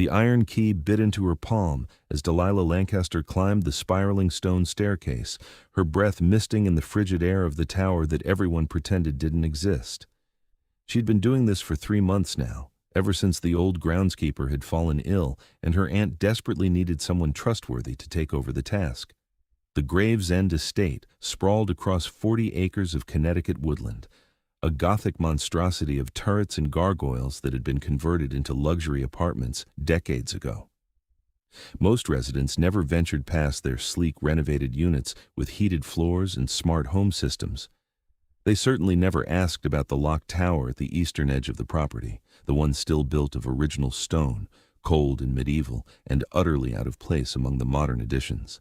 The iron key bit into her palm as Delilah Lancaster climbed the spiraling stone staircase, her breath misting in the frigid air of the tower that everyone pretended didn't exist. She'd been doing this for 3 months now, ever since the old groundskeeper had fallen ill and her aunt desperately needed someone trustworthy to take over the task. The Gravesend estate sprawled across 40 acres of Connecticut woodland, a Gothic monstrosity of turrets and gargoyles that had been converted into luxury apartments decades ago. Most residents never ventured past their sleek renovated units with heated floors and smart home systems. They certainly never asked about the locked tower at the eastern edge of the property, the one still built of original stone, cold and medieval, and utterly out of place among the modern additions.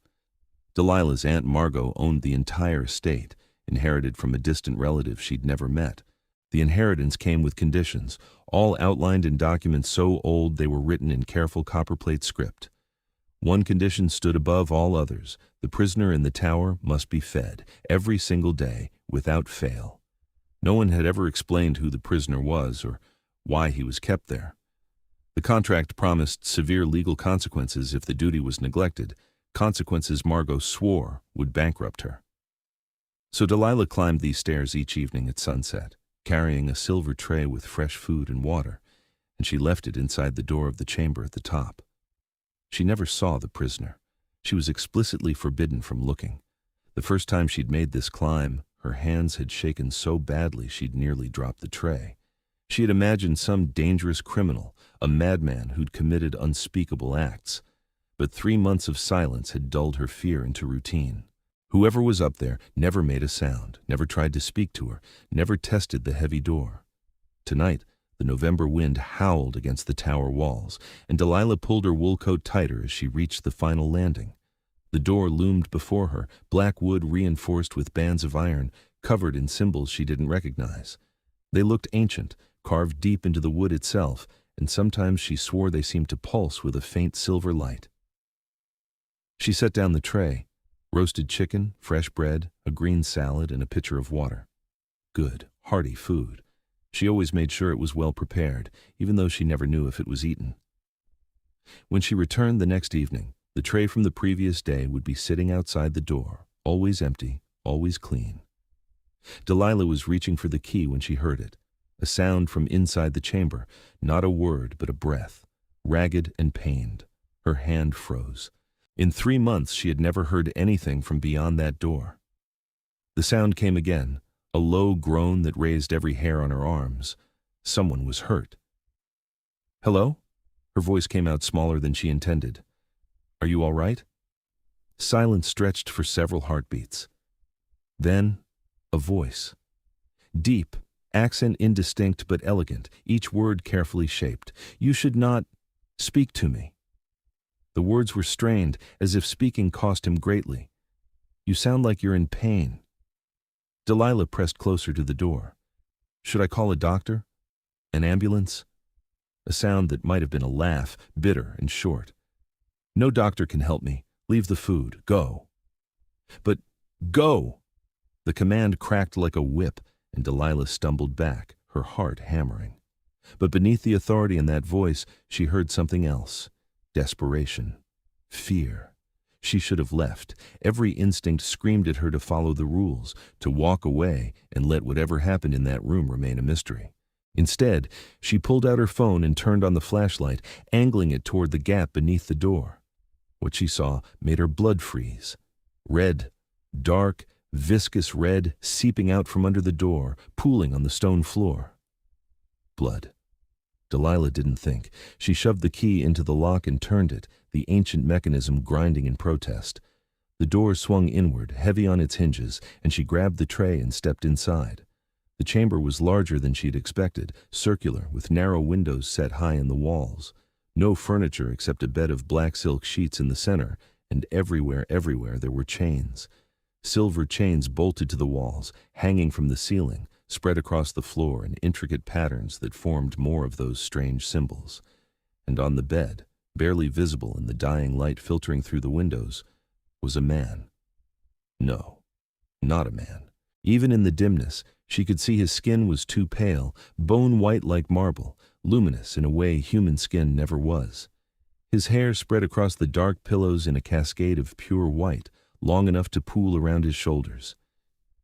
Delilah's Aunt Margot owned the entire estate, inherited from a distant relative she'd never met. The inheritance came with conditions, all outlined in documents so old they were written in careful copperplate script. One condition stood above all others: the prisoner in the tower must be fed, every single day, without fail. No one had ever explained who the prisoner was or why he was kept there. The contract promised severe legal consequences if the duty was neglected, consequences Margot swore would bankrupt her. So Delilah climbed these stairs each evening at sunset, carrying a silver tray with fresh food and water, and she left it inside the door of the chamber at the top. She never saw the prisoner. She was explicitly forbidden from looking. The first time she'd made this climb, her hands had shaken so badly she'd nearly dropped the tray. She had imagined some dangerous criminal, a madman who'd committed unspeakable acts. But 3 months of silence had dulled her fear into routine. Whoever was up there never made a sound, never tried to speak to her, never tested the heavy door. Tonight, the November wind howled against the tower walls, and Delilah pulled her wool coat tighter as she reached the final landing. The door loomed before her, black wood reinforced with bands of iron, covered in symbols she didn't recognize. They looked ancient, carved deep into the wood itself, and sometimes she swore they seemed to pulse with a faint silver light. She set down the tray: roasted chicken, fresh bread, a green salad, and a pitcher of water. Good, hearty food. She always made sure it was well prepared, even though she never knew if it was eaten. When she returned the next evening, the tray from the previous day would be sitting outside the door, always empty, always clean. Delilah was reaching for the key when she heard it, a sound from inside the chamber, not a word but a breath, ragged and pained. Her hand froze. In 3 months she had never heard anything from beyond that door. The sound came again, a low groan that raised every hair on her arms. Someone was hurt. "Hello?" Her voice came out smaller than she intended. "Are you all right?" Silence stretched for several heartbeats. Then, a voice. Deep, accent indistinct but elegant, each word carefully shaped. "You should not speak to me." The words were strained, as if speaking cost him greatly. "You sound like you're in pain." Delilah pressed closer to the door. "Should I call a doctor? An ambulance?" A sound that might have been a laugh, bitter and short. "No doctor can help me. Leave the food. Go." "But go!" The command cracked like a whip, and Delilah stumbled back, her heart hammering. But beneath the authority in that voice, she heard something else. Desperation. Fear. She should have left. Every instinct screamed at her to follow the rules, to walk away and let whatever happened in that room remain a mystery. Instead, she pulled out her phone and turned on the flashlight, angling it toward the gap beneath the door. What she saw made her blood freeze. Red, dark, viscous red, seeping out from under the door, pooling on the stone floor. Blood. Delilah didn't think. She shoved the key into the lock and turned it, the ancient mechanism grinding in protest. The door swung inward, heavy on its hinges, and she grabbed the tray and stepped inside. The chamber was larger than she'd expected, circular, with narrow windows set high in the walls. No furniture except a bed of black silk sheets in the center, and everywhere there were chains. Silver chains bolted to the walls, hanging from the ceiling, spread across the floor in intricate patterns that formed more of those strange symbols. And on the bed, barely visible in the dying light filtering through the windows, was a man. No, not a man. Even in the dimness, she could see his skin was too pale, bone white like marble, luminous in a way human skin never was. His hair spread across the dark pillows in a cascade of pure white, long enough to pool around his shoulders.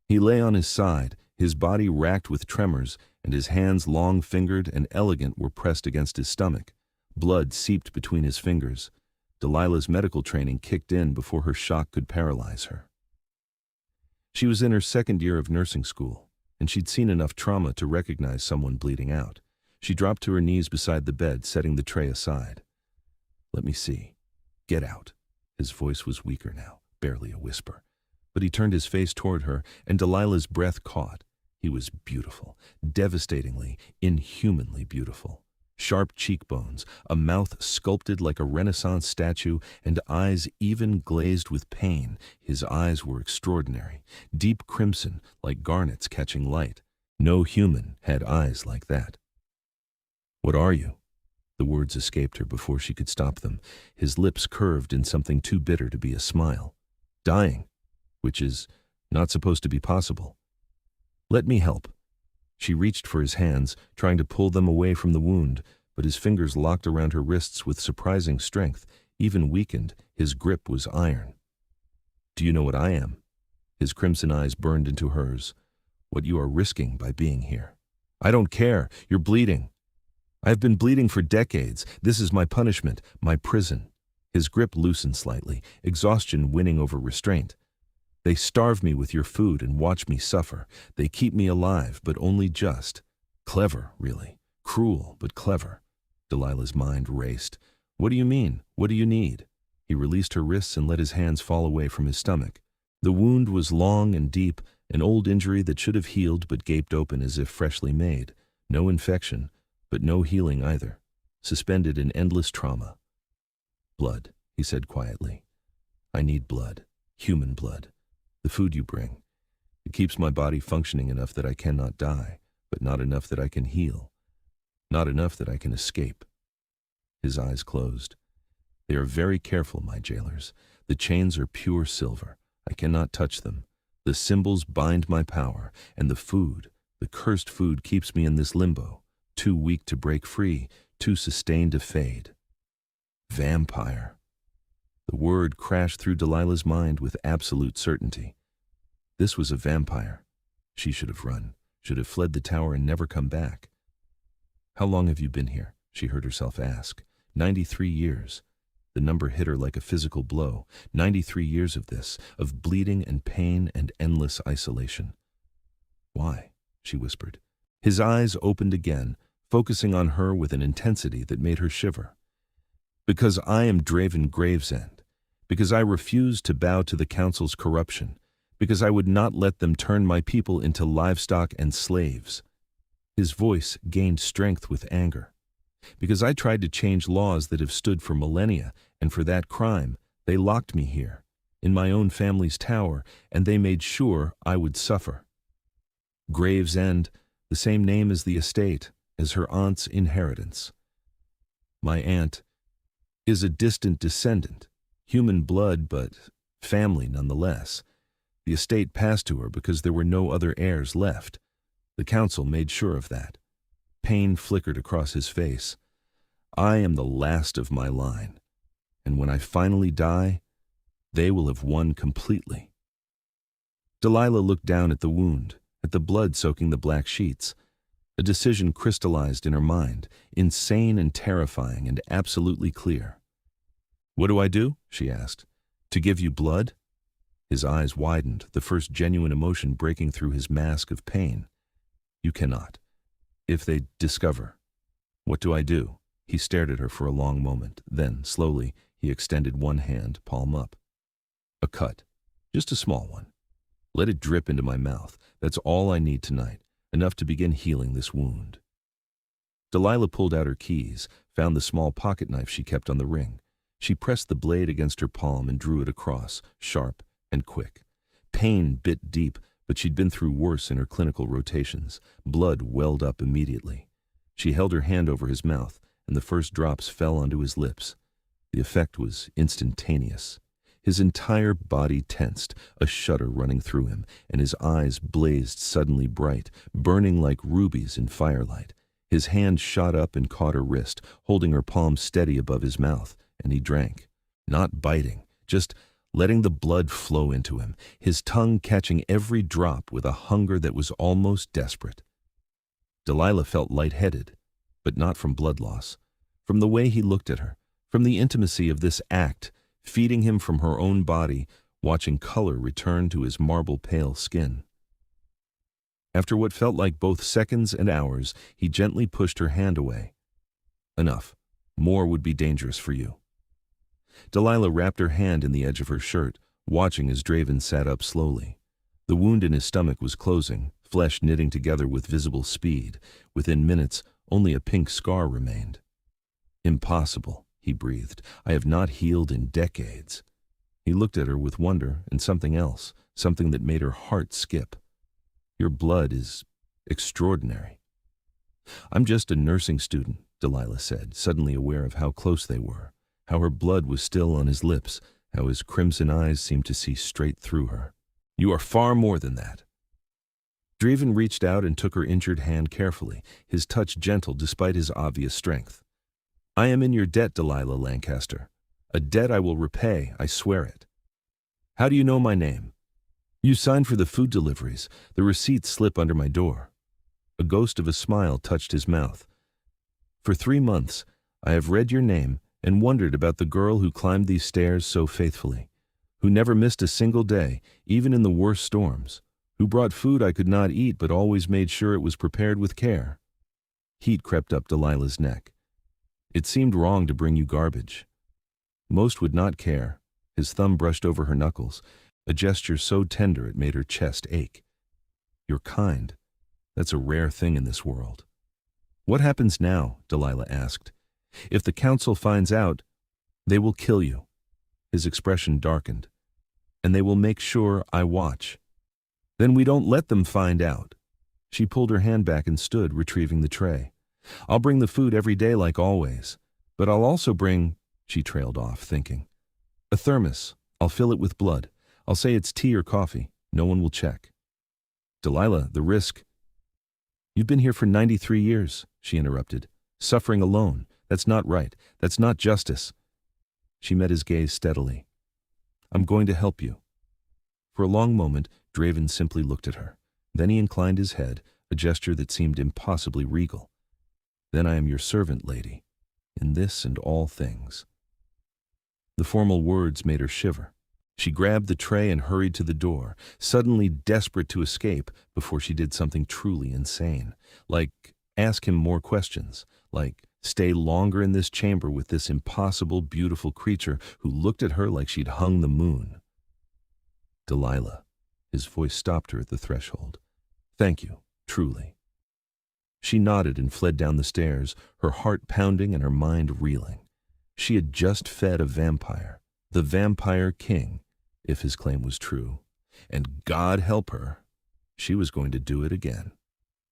He lay on his side, his body racked with tremors, and his hands, long-fingered and elegant, were pressed against his stomach. Blood seeped between his fingers. Delilah's medical training kicked in before her shock could paralyze her. She was in her second year of nursing school, and she'd seen enough trauma to recognize someone bleeding out. She dropped to her knees beside the bed, setting the tray aside. "Let me see. Get out." His voice was weaker now, barely a whisper. But he turned his face toward her, and Delilah's breath caught. He was beautiful, devastatingly, inhumanly beautiful. Sharp cheekbones, a mouth sculpted like a Renaissance statue, and eyes even glazed with pain. His eyes were extraordinary, deep crimson, like garnets catching light. No human had eyes like that. "What are you?" The words escaped her before she could stop them. His lips curved in something too bitter to be a smile. "Dying, which is not supposed to be possible. Let me help." She reached for his hands, trying to pull them away from the wound, but his fingers locked around her wrists with surprising strength. Even weakened, his grip was iron. "Do you know what I am?" His crimson eyes burned into hers. "What you are risking by being here." "I don't care. You're bleeding." "I've been bleeding for decades. This is my punishment, my prison." His grip loosened slightly, exhaustion winning over restraint. "They starve me with your food and watch me suffer. They keep me alive, but only just. Clever, really. Cruel, but clever." Delilah's mind raced. "What do you mean? What do you need?" He released her wrists and let his hands fall away from his stomach. The wound was long and deep, an old injury that should have healed but gaped open as if freshly made. No infection, but no healing either. Suspended in endless trauma. "Blood," he said quietly. "I need blood. Human blood. The food you bring. It keeps my body functioning enough that I cannot die, but not enough that I can heal. Not enough that I can escape." His eyes closed. "They are very careful, my jailers. The chains are pure silver. I cannot touch them. The symbols bind my power, and the food, the cursed food, keeps me in this limbo, too weak to break free, too sustained to fade." Vampire. The word crashed through Delilah's mind with absolute certainty. This was a vampire. She should have run, should have fled the tower and never come back. "How long have you been here?" she heard herself ask. 93 years. The number hit her like a physical blow. 93 years of this, of bleeding and pain and endless isolation. "Why?" she whispered. His eyes opened again, focusing on her with an intensity that made her shiver. "Because I am Draeven Gravesend. Because I refused to bow to the council's corruption. Because I would not let them turn my people into livestock and slaves." His voice gained strength with anger. "Because I tried to change laws that have stood for millennia, and for that crime, they locked me here, in my own family's tower, and they made sure I would suffer." Gravesend, the same name as the estate, as her aunt's inheritance. "My aunt is a distant descendant, human blood, but family nonetheless. The estate passed to her because there were no other heirs left. The council made sure of that." Pain flickered across his face. "I am the last of my line, and when I finally die, they will have won completely." Delilah looked down at the wound, at the blood soaking the black sheets. A decision crystallized in her mind, insane and terrifying and absolutely clear. "What do I do?" she asked. "To give you blood?" His eyes widened, the first genuine emotion breaking through his mask of pain. "You cannot. If they discover." "What do I do?" He stared at her for a long moment. Then, slowly, he extended one hand, palm up. "A cut. Just a small one. Let it drip into my mouth. That's all I need tonight. Enough to begin healing this wound." Delilah pulled out her keys, found the small pocket knife she kept on the ring. She pressed the blade against her palm and drew it across, sharp and quick. Pain bit deep, but she'd been through worse in her clinical rotations. Blood welled up immediately. She held her hand over his mouth, and the first drops fell onto his lips. The effect was instantaneous. His entire body tensed, a shudder running through him, and his eyes blazed suddenly bright, burning like rubies in firelight. His hand shot up and caught her wrist, holding her palm steady above his mouth, and he drank. Not biting, just letting the blood flow into him, his tongue catching every drop with a hunger that was almost desperate. Delilah felt lightheaded, but not from blood loss, from the way he looked at her, from the intimacy of this act, feeding him from her own body, watching color return to his marble-pale skin. After what felt like both seconds and hours, he gently pushed her hand away. Enough. More would be dangerous for you. Delilah wrapped her hand in the edge of her shirt, watching as Draeven sat up slowly. The wound in his stomach was closing, flesh knitting together with visible speed. Within minutes, only a pink scar remained. Impossible, he breathed. I have not healed in decades. He looked at her with wonder and something else, something that made her heart skip. Your blood is extraordinary. I'm just a nursing student, Delilah said, suddenly aware of how close they were, how her blood was still on his lips, how his crimson eyes seemed to see straight through her. You are far more than that. Draeven reached out and took her injured hand carefully, his touch gentle despite his obvious strength. I am in your debt, Delilah Lancaster. A debt I will repay, I swear it. How do you know my name? You signed for the food deliveries. The receipts slip under my door. A ghost of a smile touched his mouth. For 3 months, I have read your name and wondered about the girl who climbed these stairs so faithfully, who never missed a single day, even in the worst storms, who brought food I could not eat but always made sure it was prepared with care. Heat crept up Delilah's neck. It seemed wrong to bring you garbage. Most would not care. His thumb brushed over her knuckles, a gesture so tender it made her chest ache. You're kind. That's a rare thing in this world. What happens now? Delilah asked. If the council finds out, they will kill you. His expression darkened. And they will make sure I watch. Then we don't let them find out. She pulled her hand back and stood, retrieving the tray. I'll bring the food every day like always. But I'll also bring, she trailed off, thinking. A thermos. I'll fill it with blood. I'll say it's tea or coffee. No one will check. Delilah, the risk. You've been here for 93 years, she interrupted. Suffering alone. That's not right. That's not justice. She met his gaze steadily. I'm going to help you. For a long moment, Draeven simply looked at her. Then he inclined his head, a gesture that seemed impossibly regal. Then I am your servant, lady, in this and all things. The formal words made her shiver. She grabbed the tray and hurried to the door, suddenly desperate to escape before she did something truly insane, like ask him more questions, like stay longer in this chamber with this impossible, beautiful creature who looked at her like she'd hung the moon. Delilah. His voice stopped her at the threshold. Thank you, truly. She nodded and fled down the stairs, her heart pounding and her mind reeling. She had just fed a vampire, the vampire king, if his claim was true, and God help her, she was going to do it again.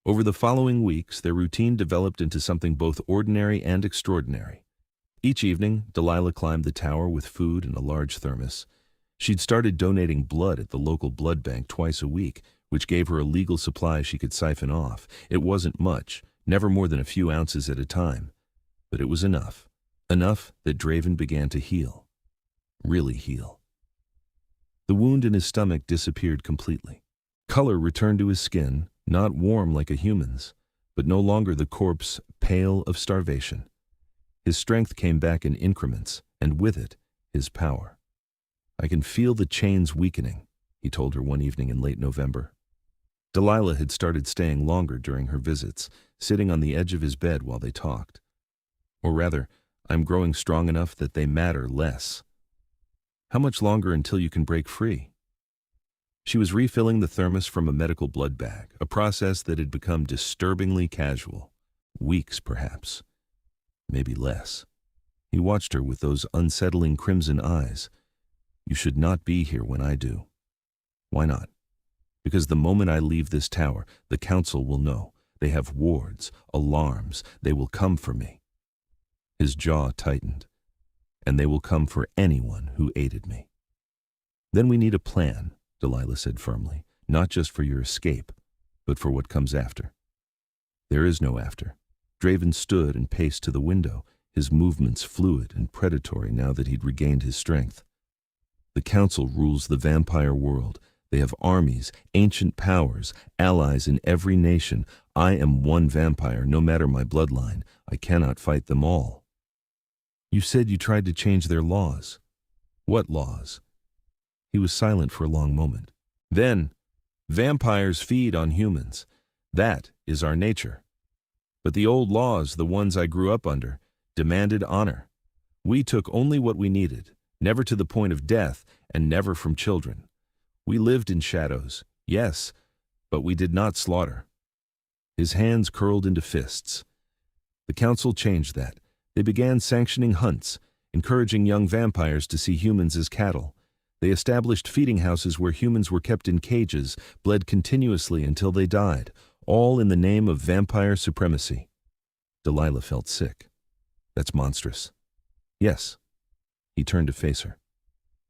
Over the following weeks, their routine developed into something both ordinary and extraordinary. Each evening, Delilah climbed the tower with food in a large thermos. She'd started donating blood at the local blood bank twice a week, which gave her a legal supply she could siphon off. It wasn't much, never more than a few ounces at a time, but it was enough. Enough that Draeven began to heal. Really heal. The wound in his stomach disappeared completely. Color returned to his skin, not warm like a human's, but no longer the corpse pale of starvation. His strength came back in increments, and with it, his power. I can feel the chains weakening, he told her one evening in late November. Delilah had started staying longer during her visits, sitting on the edge of his bed while they talked. Or rather, I'm growing strong enough that they matter less. How much longer until you can break free? She was refilling the thermos from a medical blood bag, a process that had become disturbingly casual. Weeks, perhaps. Maybe less. He watched her with those unsettling crimson eyes. You should not be here when I do. Why not? Because the moment I leave this tower, the council will know. They have wards, alarms. They will come for me. His jaw tightened. And they will come for anyone who aided me. Then we need a plan, Delilah said firmly, not just for your escape, but for what comes after. There is no after. Draven stood and paced to the window, his movements fluid and predatory now that he'd regained his strength. The Council rules the vampire world. They have armies, ancient powers, allies in every nation. I am one vampire, no matter my bloodline. I cannot fight them all. You said you tried to change their laws. What laws? He was silent for a long moment. Then, vampires feed on humans. That is our nature. But the old laws, the ones I grew up under, demanded honor. We took only what we needed, never to the point of death, and never from children. We lived in shadows, yes, but we did not slaughter. His hands curled into fists. The Council changed that. They began sanctioning hunts, encouraging young vampires to see humans as cattle. They established feeding houses where humans were kept in cages, bled continuously until they died, all in the name of vampire supremacy. Delilah felt sick. That's monstrous. Yes. He turned to face her.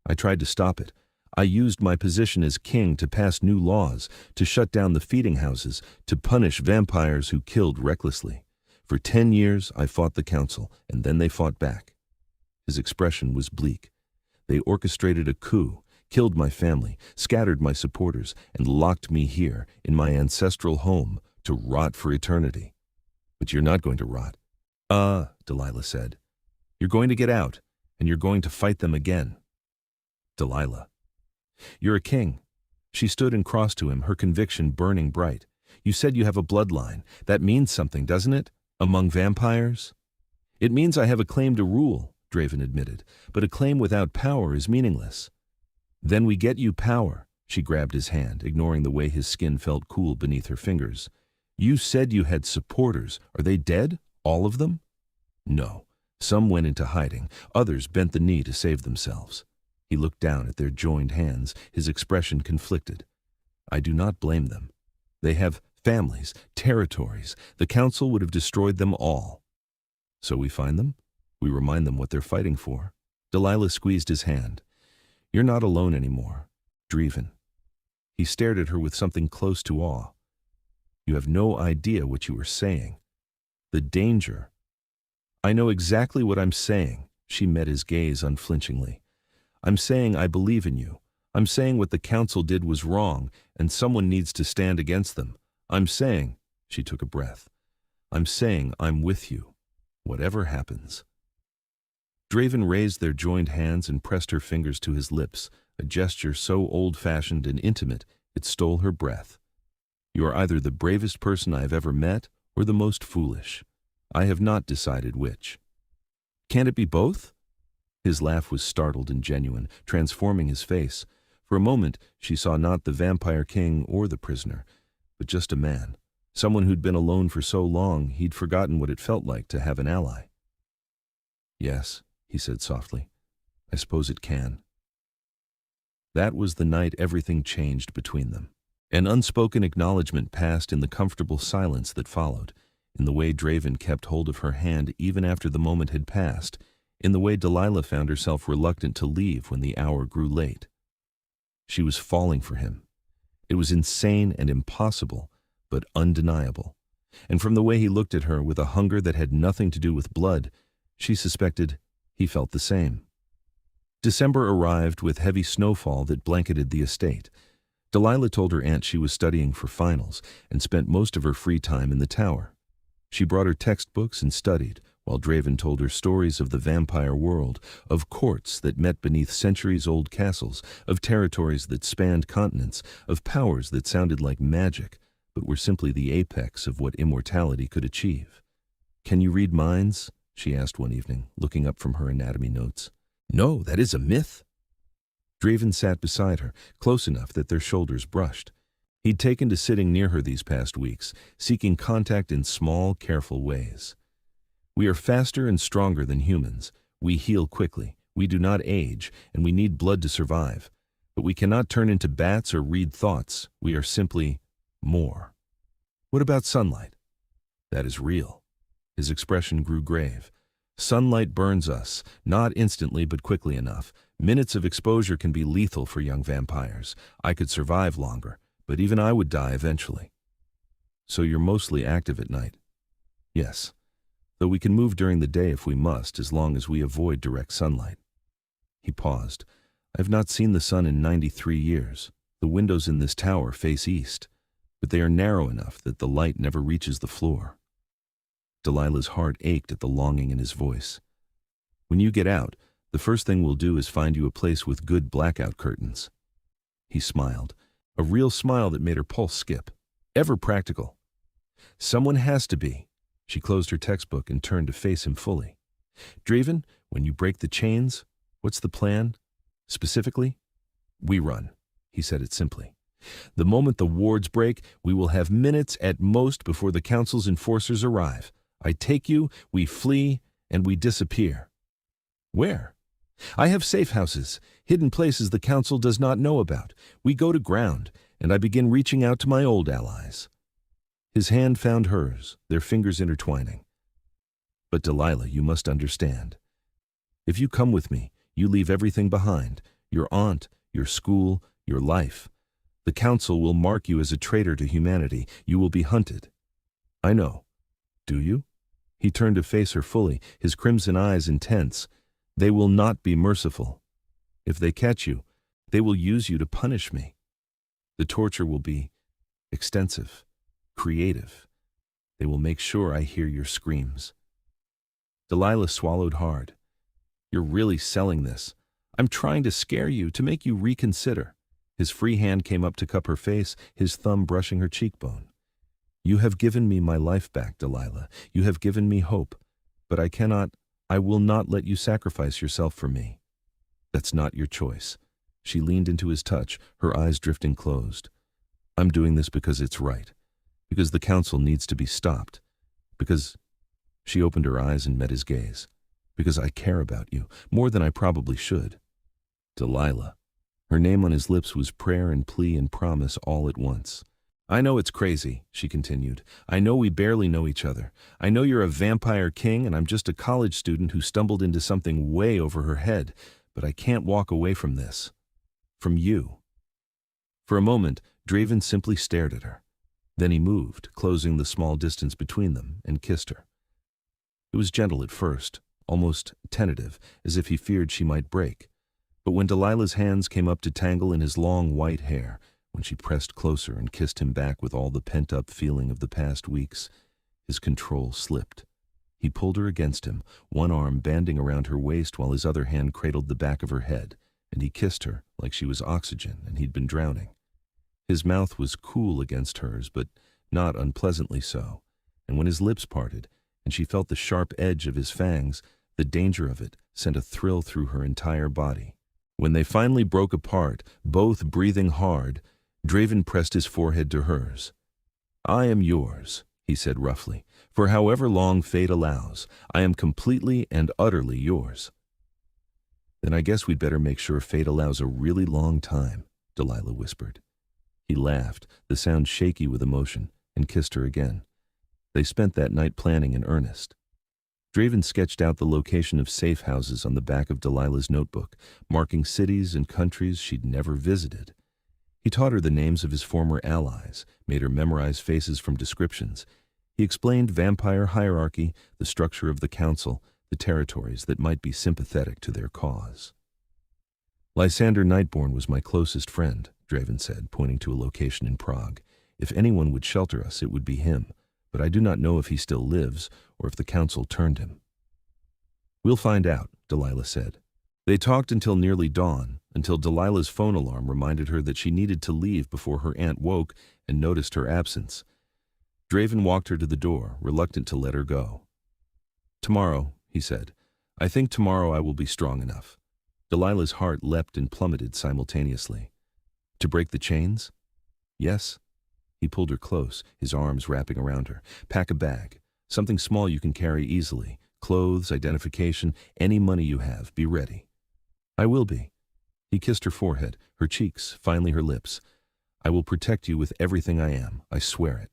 I tried to stop it. I used my position as king to pass new laws, to shut down the feeding houses, to punish vampires who killed recklessly. For 10 years, I fought the Council, and then they fought back. His expression was bleak. They orchestrated a coup, killed my family, scattered my supporters, and locked me here, in my ancestral home, to rot for eternity. But you're not going to rot. Delilah said. You're going to get out, and you're going to fight them again. Delilah. You're a king. She stood and crossed to him, her conviction burning bright. You said you have a bloodline. That means something, doesn't it? Among vampires? It means I have a claim to rule, Draven admitted, but a claim without power is meaningless. Then we get you power. She grabbed his hand, ignoring the way his skin felt cool beneath her fingers. You said you had supporters. Are they dead? All of them? No. Some went into hiding. Others bent the knee to save themselves. He looked down at their joined hands, his expression conflicted. I do not blame them. They have families, territories. The Council would have destroyed them all. So we find them? We remind them what they're fighting for. Delilah squeezed his hand. You're not alone anymore, Draeven. He stared at her with something close to awe. You have no idea what you are saying. The danger. I know exactly what I'm saying. She met his gaze unflinchingly. I'm saying I believe in you. I'm saying what the Council did was wrong, and someone needs to stand against them. I'm saying, she took a breath, I'm saying I'm with you, whatever happens. Draven raised their joined hands and pressed her fingers to his lips, a gesture so old-fashioned and intimate it stole her breath. You are either the bravest person I have ever met or the most foolish. I have not decided which. Can't it be both? His laugh was startled and genuine, transforming his face. For a moment, she saw not the vampire king or the prisoner, but just a man, someone who'd been alone for so long he'd forgotten what it felt like to have an ally. Yes, he said softly. I suppose it can. That was the night everything changed between them. An unspoken acknowledgement passed in the comfortable silence that followed, in the way Draven kept hold of her hand even after the moment had passed, in the way Delilah found herself reluctant to leave when the hour grew late. She was falling for him. It was insane and impossible, but undeniable. And from the way he looked at her with a hunger that had nothing to do with blood, she suspected he felt the same. December arrived with heavy snowfall that blanketed the estate. Delilah told her aunt she was studying for finals and spent most of her free time in the tower. She brought her textbooks and studied, while Draven told her stories of the vampire world, of courts that met beneath centuries-old castles, of territories that spanned continents, of powers that sounded like magic, but were simply the apex of what immortality could achieve. Can you read minds? She asked one evening, looking up from her anatomy notes. No, that is a myth. Draven sat beside her, close enough that their shoulders brushed. He'd taken to sitting near her these past weeks, seeking contact in small, careful ways. We are faster and stronger than humans. We heal quickly. We do not age, and we need blood to survive. But we cannot turn into bats or read thoughts. We are simply more. What about sunlight? That is real. His expression grew grave. Sunlight burns us, not instantly but quickly enough. Minutes of exposure can be lethal for young vampires. I could survive longer, but even I would die eventually. So you're mostly active at night? Yes. though we can move during the day if we must, as long as we avoid direct sunlight. He paused. I have not seen the sun in 93 years. The windows in this tower face east, but they are narrow enough that the light never reaches the floor. Delilah's heart ached at the longing in his voice. When you get out, the first thing we'll do is find you a place with good blackout curtains. He smiled, a real smile that made her pulse skip. Ever practical. Someone has to be. She closed her textbook and turned to face him fully. Draeven, when you break the chains, what's the plan? Specifically? We run. He said it simply. The moment the wards break, we will have minutes at most before the council's enforcers arrive. I take you, we flee, and we disappear. Where? I have safe houses, hidden places the council does not know about. We go to ground, and I begin reaching out to my old allies. His hand found hers, their fingers intertwining. But Delilah, you must understand. If you come with me, you leave everything behind, your aunt, your school, your life. The council will mark you as a traitor to humanity. You will be hunted. I know. Do you? He turned to face her fully, his crimson eyes intense. They will not be merciful. If they catch you, they will use you to punish me. The torture will be extensive, creative. They will make sure I hear your screams. Delilah swallowed hard. You're really selling this. I'm trying to scare you, to make you reconsider. His free hand came up to cup her face, his thumb brushing her cheekbone. You have given me my life back, Delilah. You have given me hope. But I will not let you sacrifice yourself for me. That's not your choice. She leaned into his touch, her eyes drifting closed. I'm doing this because it's right. Because the council needs to be stopped. Because... She opened her eyes and met his gaze. Because I care about you, more than I probably should. Delilah. Her name on his lips was prayer and plea and promise all at once. I know it's crazy, she continued. I know we barely know each other. I know you're a vampire king and I'm just a college student who stumbled into something way over her head, but I can't walk away from this. From you. For a moment, Draven simply stared at her. Then he moved, closing the small distance between them, and kissed her. It was gentle at first, almost tentative, as if he feared she might break. But when Delilah's hands came up to tangle in his long white hair, when she pressed closer and kissed him back with all the pent-up feeling of the past weeks, his control slipped. He pulled her against him, one arm banding around her waist while his other hand cradled the back of her head, and he kissed her like she was oxygen and he'd been drowning. His mouth was cool against hers, but not unpleasantly so, and when his lips parted, and she felt the sharp edge of his fangs, the danger of it sent a thrill through her entire body. When they finally broke apart, both breathing hard, Draven pressed his forehead to hers. I am yours, he said roughly, for however long fate allows. I am completely and utterly yours. Then I guess we'd better make sure fate allows a really long time, Delilah whispered. He laughed, the sound shaky with emotion, and kissed her again. They spent that night planning in earnest. Draven sketched out the location of safe houses on the back of Delilah's notebook, marking cities and countries she'd never visited. He taught her the names of his former allies, made her memorize faces from descriptions. He explained vampire hierarchy, the structure of the council, the territories that might be sympathetic to their cause. Lysander Nightborn was my closest friend, Draven said, pointing to a location in Prague. If anyone would shelter us, it would be him, but I do not know if he still lives or if the council turned him. We'll find out, Delilah said. They talked until nearly dawn, until Delilah's phone alarm reminded her that she needed to leave before her aunt woke and noticed her absence. Draven walked her to the door, reluctant to let her go. Tomorrow, he said. I think tomorrow I will be strong enough. Delilah's heart leapt and plummeted simultaneously. To break the chains? Yes. He pulled her close, his arms wrapping around her. Pack a bag. Something small you can carry easily. Clothes, identification, any money you have. Be ready. I will be. He kissed her forehead, her cheeks, finally her lips. I will protect you with everything I am. I swear it.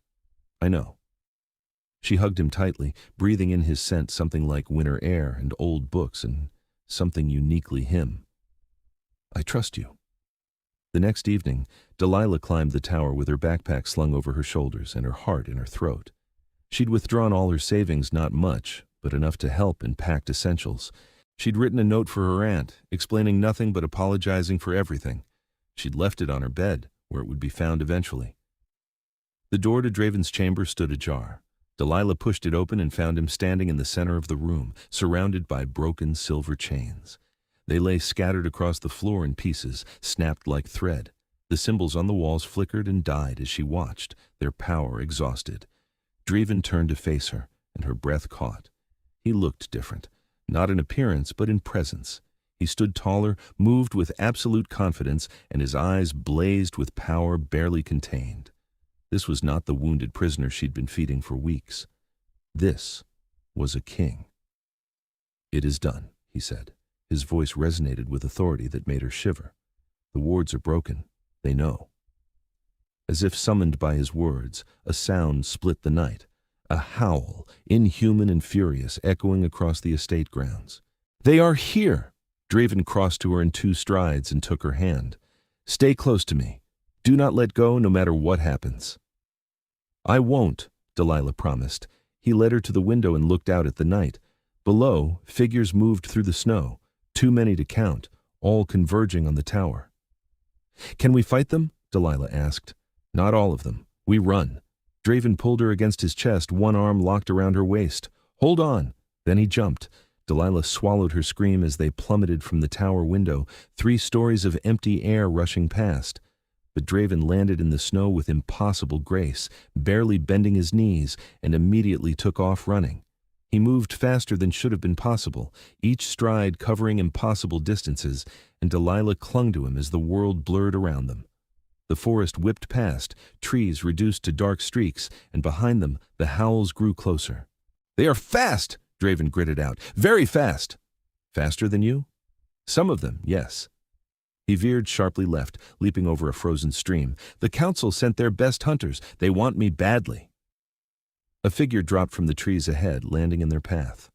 I know. She hugged him tightly, breathing in his scent, something like winter air and old books and something uniquely him. I trust you. The next evening, Delilah climbed the tower with her backpack slung over her shoulders and her heart in her throat. She'd withdrawn all her savings, not much, but enough to help in packed essentials. She'd written a note for her aunt, explaining nothing but apologizing for everything. She'd left it on her bed, where it would be found eventually. The door to Draven's chamber stood ajar. Delilah pushed it open and found him standing in the center of the room, surrounded by broken silver chains. They lay scattered across the floor in pieces, snapped like thread. The symbols on the walls flickered and died as she watched, their power exhausted. Draven turned to face her, and her breath caught. He looked different, not in appearance but in presence. He stood taller, moved with absolute confidence, and his eyes blazed with power barely contained. This was not the wounded prisoner she'd been feeding for weeks. This was a king. "It is done," he said. His voice resonated with authority that made her shiver. "The wards are broken. They know." As if summoned by his words, a sound split the night. A howl, inhuman and furious, echoing across the estate grounds. "They are here!" Draven crossed to her in 2 strides and took her hand. "Stay close to me. Do not let go no matter what happens." "I won't," Delilah promised. He led her to the window and looked out at the night. Below, figures moved through the snow, too many to count, all converging on the tower. "Can we fight them?" Delilah asked. "Not all of them. We run." Draven pulled her against his chest, one arm locked around her waist. "Hold on!" Then he jumped. Delilah swallowed her scream as they plummeted from the tower window, 3 stories of empty air rushing past. But Draven landed in the snow with impossible grace, barely bending his knees, and immediately took off running. He moved faster than should have been possible, each stride covering impossible distances, and Delilah clung to him as the world blurred around them. The forest whipped past, trees reduced to dark streaks, and behind them the howls grew closer. "They are fast!" Draven gritted out. "Very fast!" "Faster than you?" "Some of them, yes." He veered sharply left, leaping over a frozen stream. "The council sent their best hunters. They want me badly." A figure dropped from the trees ahead, landing in their path.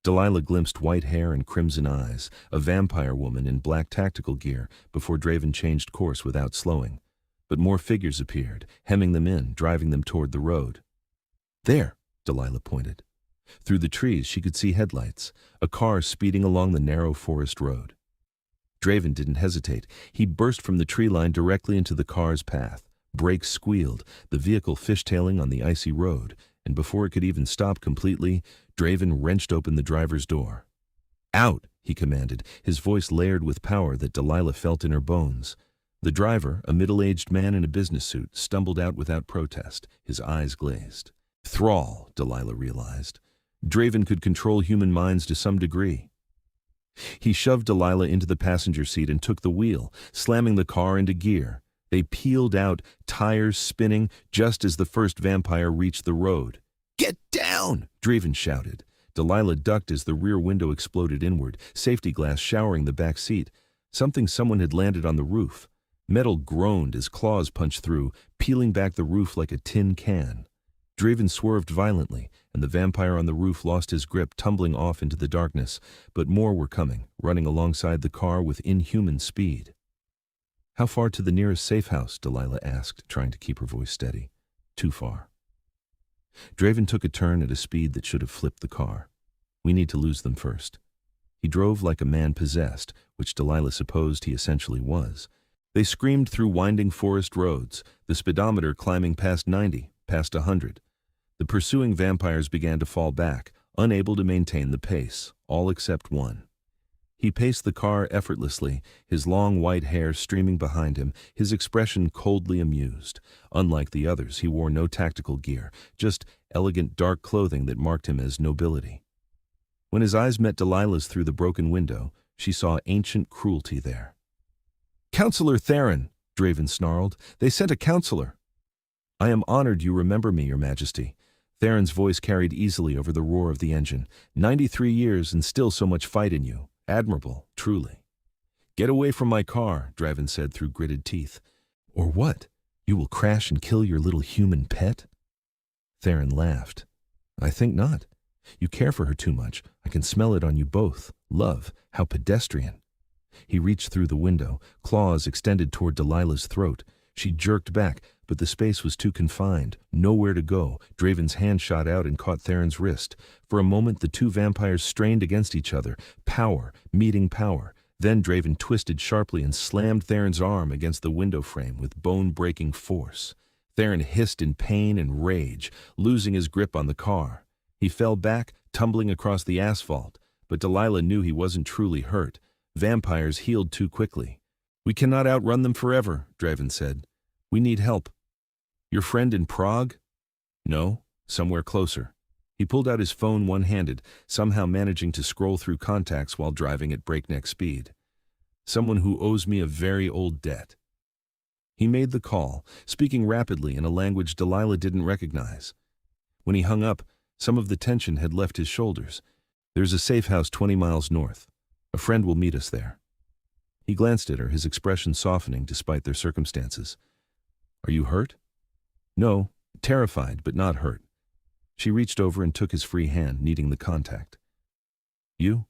Delilah glimpsed white hair and crimson eyes, a vampire woman in black tactical gear, before Draven changed course without slowing. But more figures appeared, hemming them in, driving them toward the road. "There," Delilah pointed. Through the trees she could see headlights, a car speeding along the narrow forest road. Draven didn't hesitate. He burst from the tree line directly into the car's path. Brakes squealed, the vehicle fishtailing on the icy road, and before it could even stop completely, Draven wrenched open the driver's door. "Out!" he commanded, his voice layered with power that Delilah felt in her bones. The driver, a middle-aged man in a business suit, stumbled out without protest, his eyes glazed. Thrall, Delilah realized. Draven could control human minds to some degree. He shoved Delilah into the passenger seat and took the wheel, slamming the car into gear. They peeled out, tires spinning, just as the first vampire reached the road. "Get down!" Draven shouted. Delilah ducked as the rear window exploded inward, safety glass showering the back seat. Someone had landed on the roof. Metal groaned as claws punched through, peeling back the roof like a tin can. Draven swerved violently, and the vampire on the roof lost his grip, tumbling off into the darkness. But more were coming, running alongside the car with inhuman speed. "How far to the nearest safe house?" Delilah asked, trying to keep her voice steady. "Too far." Draven took a turn at a speed that should have flipped the car. "We need to lose them first." He drove like a man possessed, which Delilah supposed he essentially was. They screamed through winding forest roads, the speedometer climbing past 90, past 100. The pursuing vampires began to fall back, unable to maintain the pace, all except one. He paced the car effortlessly, his long white hair streaming behind him, his expression coldly amused. Unlike the others, he wore no tactical gear, just elegant dark clothing that marked him as nobility. When his eyes met Delilah's through the broken window, she saw ancient cruelty there. "Counselor Theron," Draven snarled. "They sent a counselor." "I am honored you remember me, Your Majesty." Theron's voice carried easily over the roar of the engine. 93 years and still so much fight in you. Admirable, truly." "Get away from my car," Draven said through gritted teeth. "Or what? You will crash and kill your little human pet?" Theron laughed. "I think not. You care for her too much. I can smell it on you both. Love, how pedestrian." He reached through the window, claws extended toward Delilah's throat. She jerked back, but the space was too confined, nowhere to go. Draven's hand shot out and caught Theron's wrist. For a moment the two vampires strained against each other, power meeting power. Then Draven twisted sharply and slammed Theron's arm against the window frame with bone-breaking force. Theron hissed in pain and rage, losing his grip on the car. He fell back, tumbling across the asphalt, but Delilah knew he wasn't truly hurt. Vampires healed too quickly. "We cannot outrun them forever," Draven said. "We need help." "Your friend in Prague?" "No, somewhere closer." He pulled out his phone one-handed, somehow managing to scroll through contacts while driving at breakneck speed. "Someone who owes me a very old debt." He made the call, speaking rapidly in a language Delilah didn't recognize. When he hung up, some of the tension had left his shoulders. "There's a safe house 20 miles north. A friend will meet us there." He glanced at her, his expression softening despite their circumstances. "Are you hurt?" "No, terrified, but not hurt." She reached over and took his free hand, needing the contact. "You?"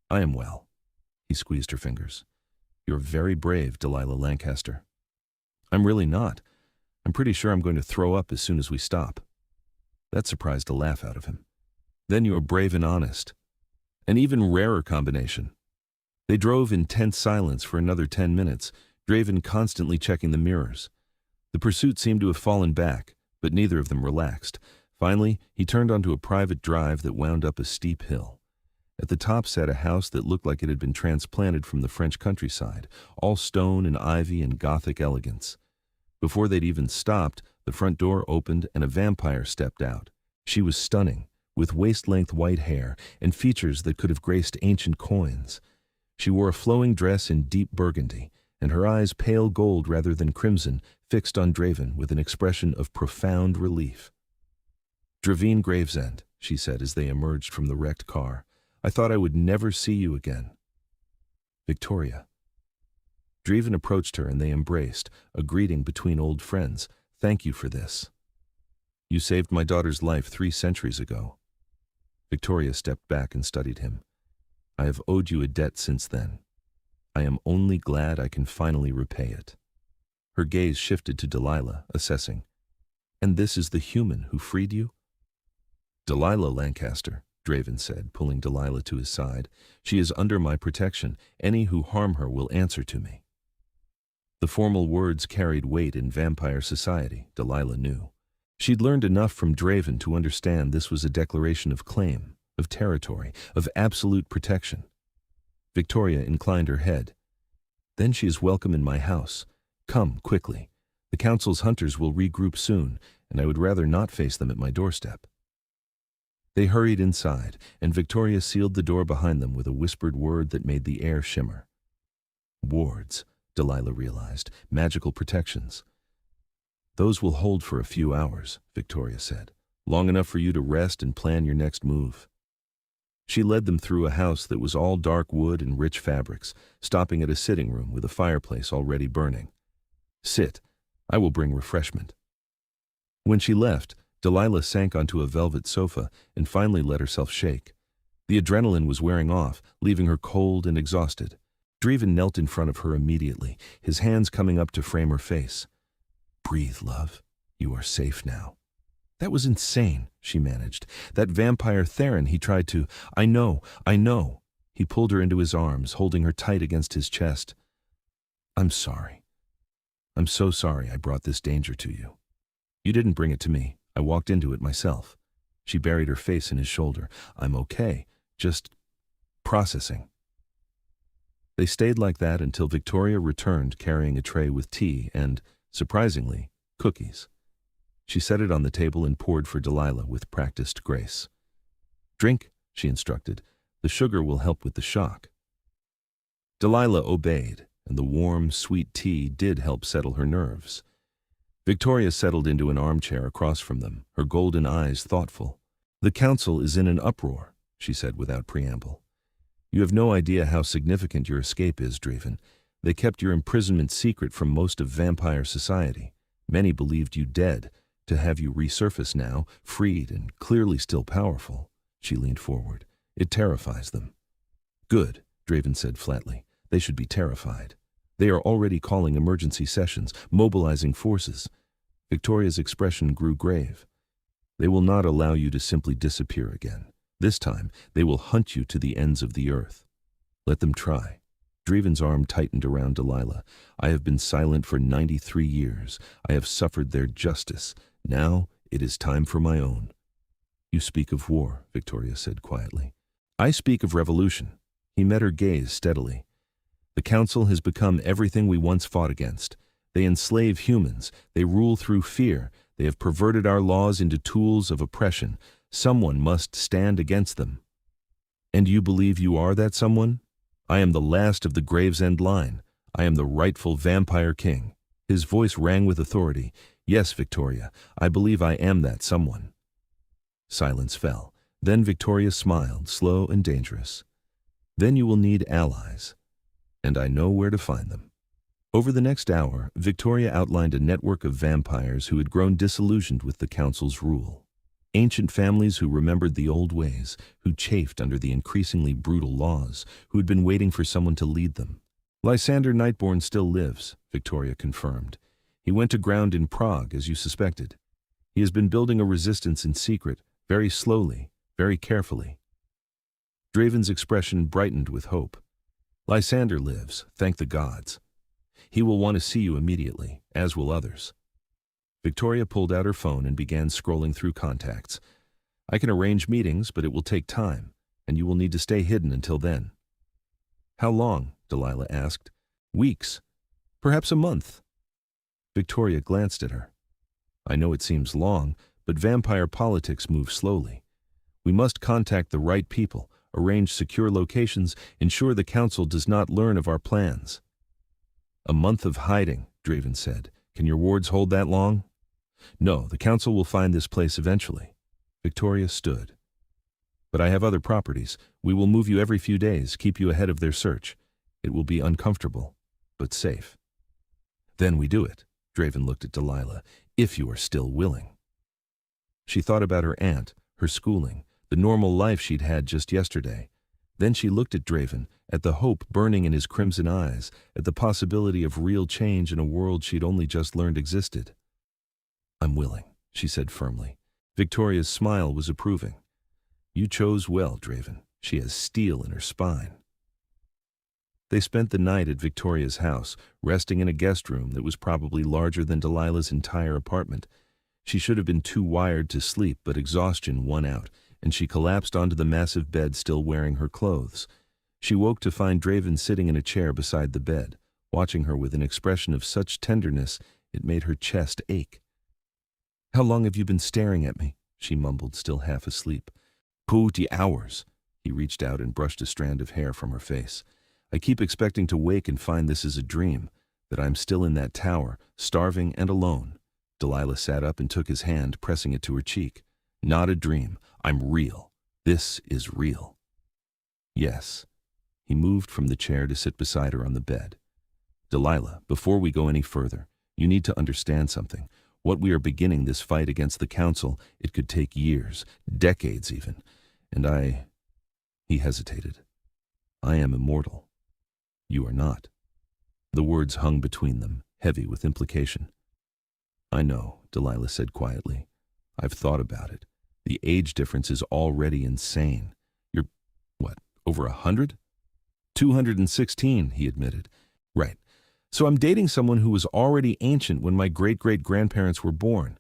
"I am well." He squeezed her fingers. "You're very brave, Delilah Lancaster." "I'm really not. I'm pretty sure I'm going to throw up as soon as we stop." That surprised a laugh out of him. "Then you are brave and honest. An even rarer combination." They drove in tense silence for another 10 minutes, Draven constantly checking the mirrors. The pursuit seemed to have fallen back, but neither of them relaxed. Finally, he turned onto a private drive that wound up a steep hill. At the top sat a house that looked like it had been transplanted from the French countryside, all stone and ivy and Gothic elegance. Before they'd even stopped, the front door opened and a vampire stepped out. She was stunning, with waist-length white hair and features that could have graced ancient coins. She wore a flowing dress in deep burgundy, and her eyes, pale gold rather than crimson, fixed on Draven with an expression of profound relief. "Draven Gravesend," she said as they emerged from the wrecked car. "I thought I would never see you again." "Victoria." Draven approached her and they embraced, a greeting between old friends. "Thank you for this. You saved my daughter's life 3 centuries ago." Victoria stepped back and studied him. "I have owed you a debt since then. I am only glad I can finally repay it." Her gaze shifted to Delilah, assessing. "And this is the human who freed you?" "Delilah Lancaster," Draven said, pulling Delilah to his side. "She is under my protection. Any who harm her will answer to me." The formal words carried weight in vampire society, Delilah knew. She'd learned enough from Draven to understand this was a declaration of claim, of territory, of absolute protection. Victoria inclined her head. "Then she is welcome in my house. Come, quickly. The council's hunters will regroup soon, and I would rather not face them at my doorstep." They hurried inside, and Victoria sealed the door behind them with a whispered word that made the air shimmer. "Wards," Delilah realized, "magical protections." "Those will hold for a few hours," Victoria said. "Long enough for you to rest and plan your next move." She led them through a house that was all dark wood and rich fabrics, stopping at a sitting room with a fireplace already burning. "Sit. I will bring refreshment." When she left, Delilah sank onto a velvet sofa and finally let herself shake. The adrenaline was wearing off, leaving her cold and exhausted. Draven knelt in front of her immediately, his hands coming up to frame her face. "Breathe, love. You are safe now." "That was insane," she managed. "That vampire Theron, he tried to—" I know. He pulled her into his arms, holding her tight against his chest. "I'm sorry. I'm so sorry I brought this danger to you. You didn't bring it to me. I walked into it myself." She buried her face in his shoulder. "I'm okay. Just processing." They stayed like that until Victoria returned carrying a tray with tea and, surprisingly, cookies. She set it on the table and poured for Delilah with practiced grace. "Drink," she instructed. "The sugar will help with the shock." Delilah obeyed, and the warm, sweet tea did help settle her nerves. Victoria settled into an armchair across from them, her golden eyes thoughtful. "The council is in an uproar," she said without preamble. "You have no idea how significant your escape is, Draven. They kept your imprisonment secret from most of vampire society. Many believed you dead. To have you resurface now, freed and clearly still powerful," she leaned forward, "it terrifies them." "Good," Draven said flatly. "They should be terrified. They are already calling emergency sessions, mobilizing forces. Victoria's expression grew grave. They will not allow you to simply disappear again. This time, they will hunt you to the ends of the earth. Let them try. Draeven's arm tightened around Delilah. I have been silent for 93 years. I have suffered their justice. Now it is time for my own. You speak of war, Victoria said quietly. I speak of revolution. He met her gaze steadily. The council has become everything we once fought against. They enslave humans. They rule through fear. They have perverted our laws into tools of oppression. Someone must stand against them. And you believe you are that someone? I am the last of the Gravesend line. I am the rightful vampire king. His voice rang with authority. Yes, Victoria, I believe I am that someone. Silence fell. Then Victoria smiled, slow and dangerous. Then you will need allies. And I know where to find them. Over the next hour, Victoria outlined a network of vampires who had grown disillusioned with the council's rule. Ancient families who remembered the old ways, who chafed under the increasingly brutal laws, who had been waiting for someone to lead them. Lysander Nightborn still lives, Victoria confirmed. He went to ground in Prague, as you suspected. He has been building a resistance in secret, very slowly, very carefully. Draeven's expression brightened with hope. Lysander lives, thank the gods. He will want to see you immediately, as will others. Victoria pulled out her phone and began scrolling through contacts. I can arrange meetings, but it will take time, and you will need to stay hidden until then. How long? Delilah asked. Weeks. Perhaps a month. Victoria glanced at her. I know it seems long, but vampire politics move slowly. We must contact the right people, arrange secure locations, ensure the council does not learn of our plans. A month of hiding, Draeven said. Can your wards hold that long? No, the council will find this place eventually. Victoria stood. But I have other properties. We will move you every few days, keep you ahead of their search. It will be uncomfortable, but safe. Then we do it. Draeven looked at Delilah. If you are still willing. She thought about her aunt, her schooling, the normal life she'd had just yesterday. Then she looked at Draeven, at the hope burning in his crimson eyes, at the possibility of real change in a world she'd only just learned existed. I'm willing, she said firmly. Victoria's smile was approving. You chose well, Draeven. She has steel in her spine. They spent the night at Victoria's house, resting in a guest room that was probably larger than Delilah's entire apartment. She should have been too wired to sleep, but exhaustion won out, and she collapsed onto the massive bed still wearing her clothes. She woke to find Draeven sitting in a chair beside the bed, watching her with an expression of such tenderness it made her chest ache. How long have you been staring at me? She mumbled, still half asleep. 20 hours. He reached out and brushed a strand of hair from her face. I keep expecting to wake and find this is a dream, that I'm still in that tower, starving and alone. Delilah sat up and took his hand, pressing it to her cheek. Not a dream. I'm real. This is real. Yes. He moved from the chair to sit beside her on the bed. Delilah, before we go any further, you need to understand something. What we are beginning this fight against the council, it could take years, decades even. And He hesitated. I am immortal. You are not. The words hung between them, heavy with implication. I know, Delilah said quietly. I've thought about it. The age difference is already insane. You're, what, over 100? 216, he admitted. Right. So I'm dating someone who was already ancient when my great-great-grandparents were born.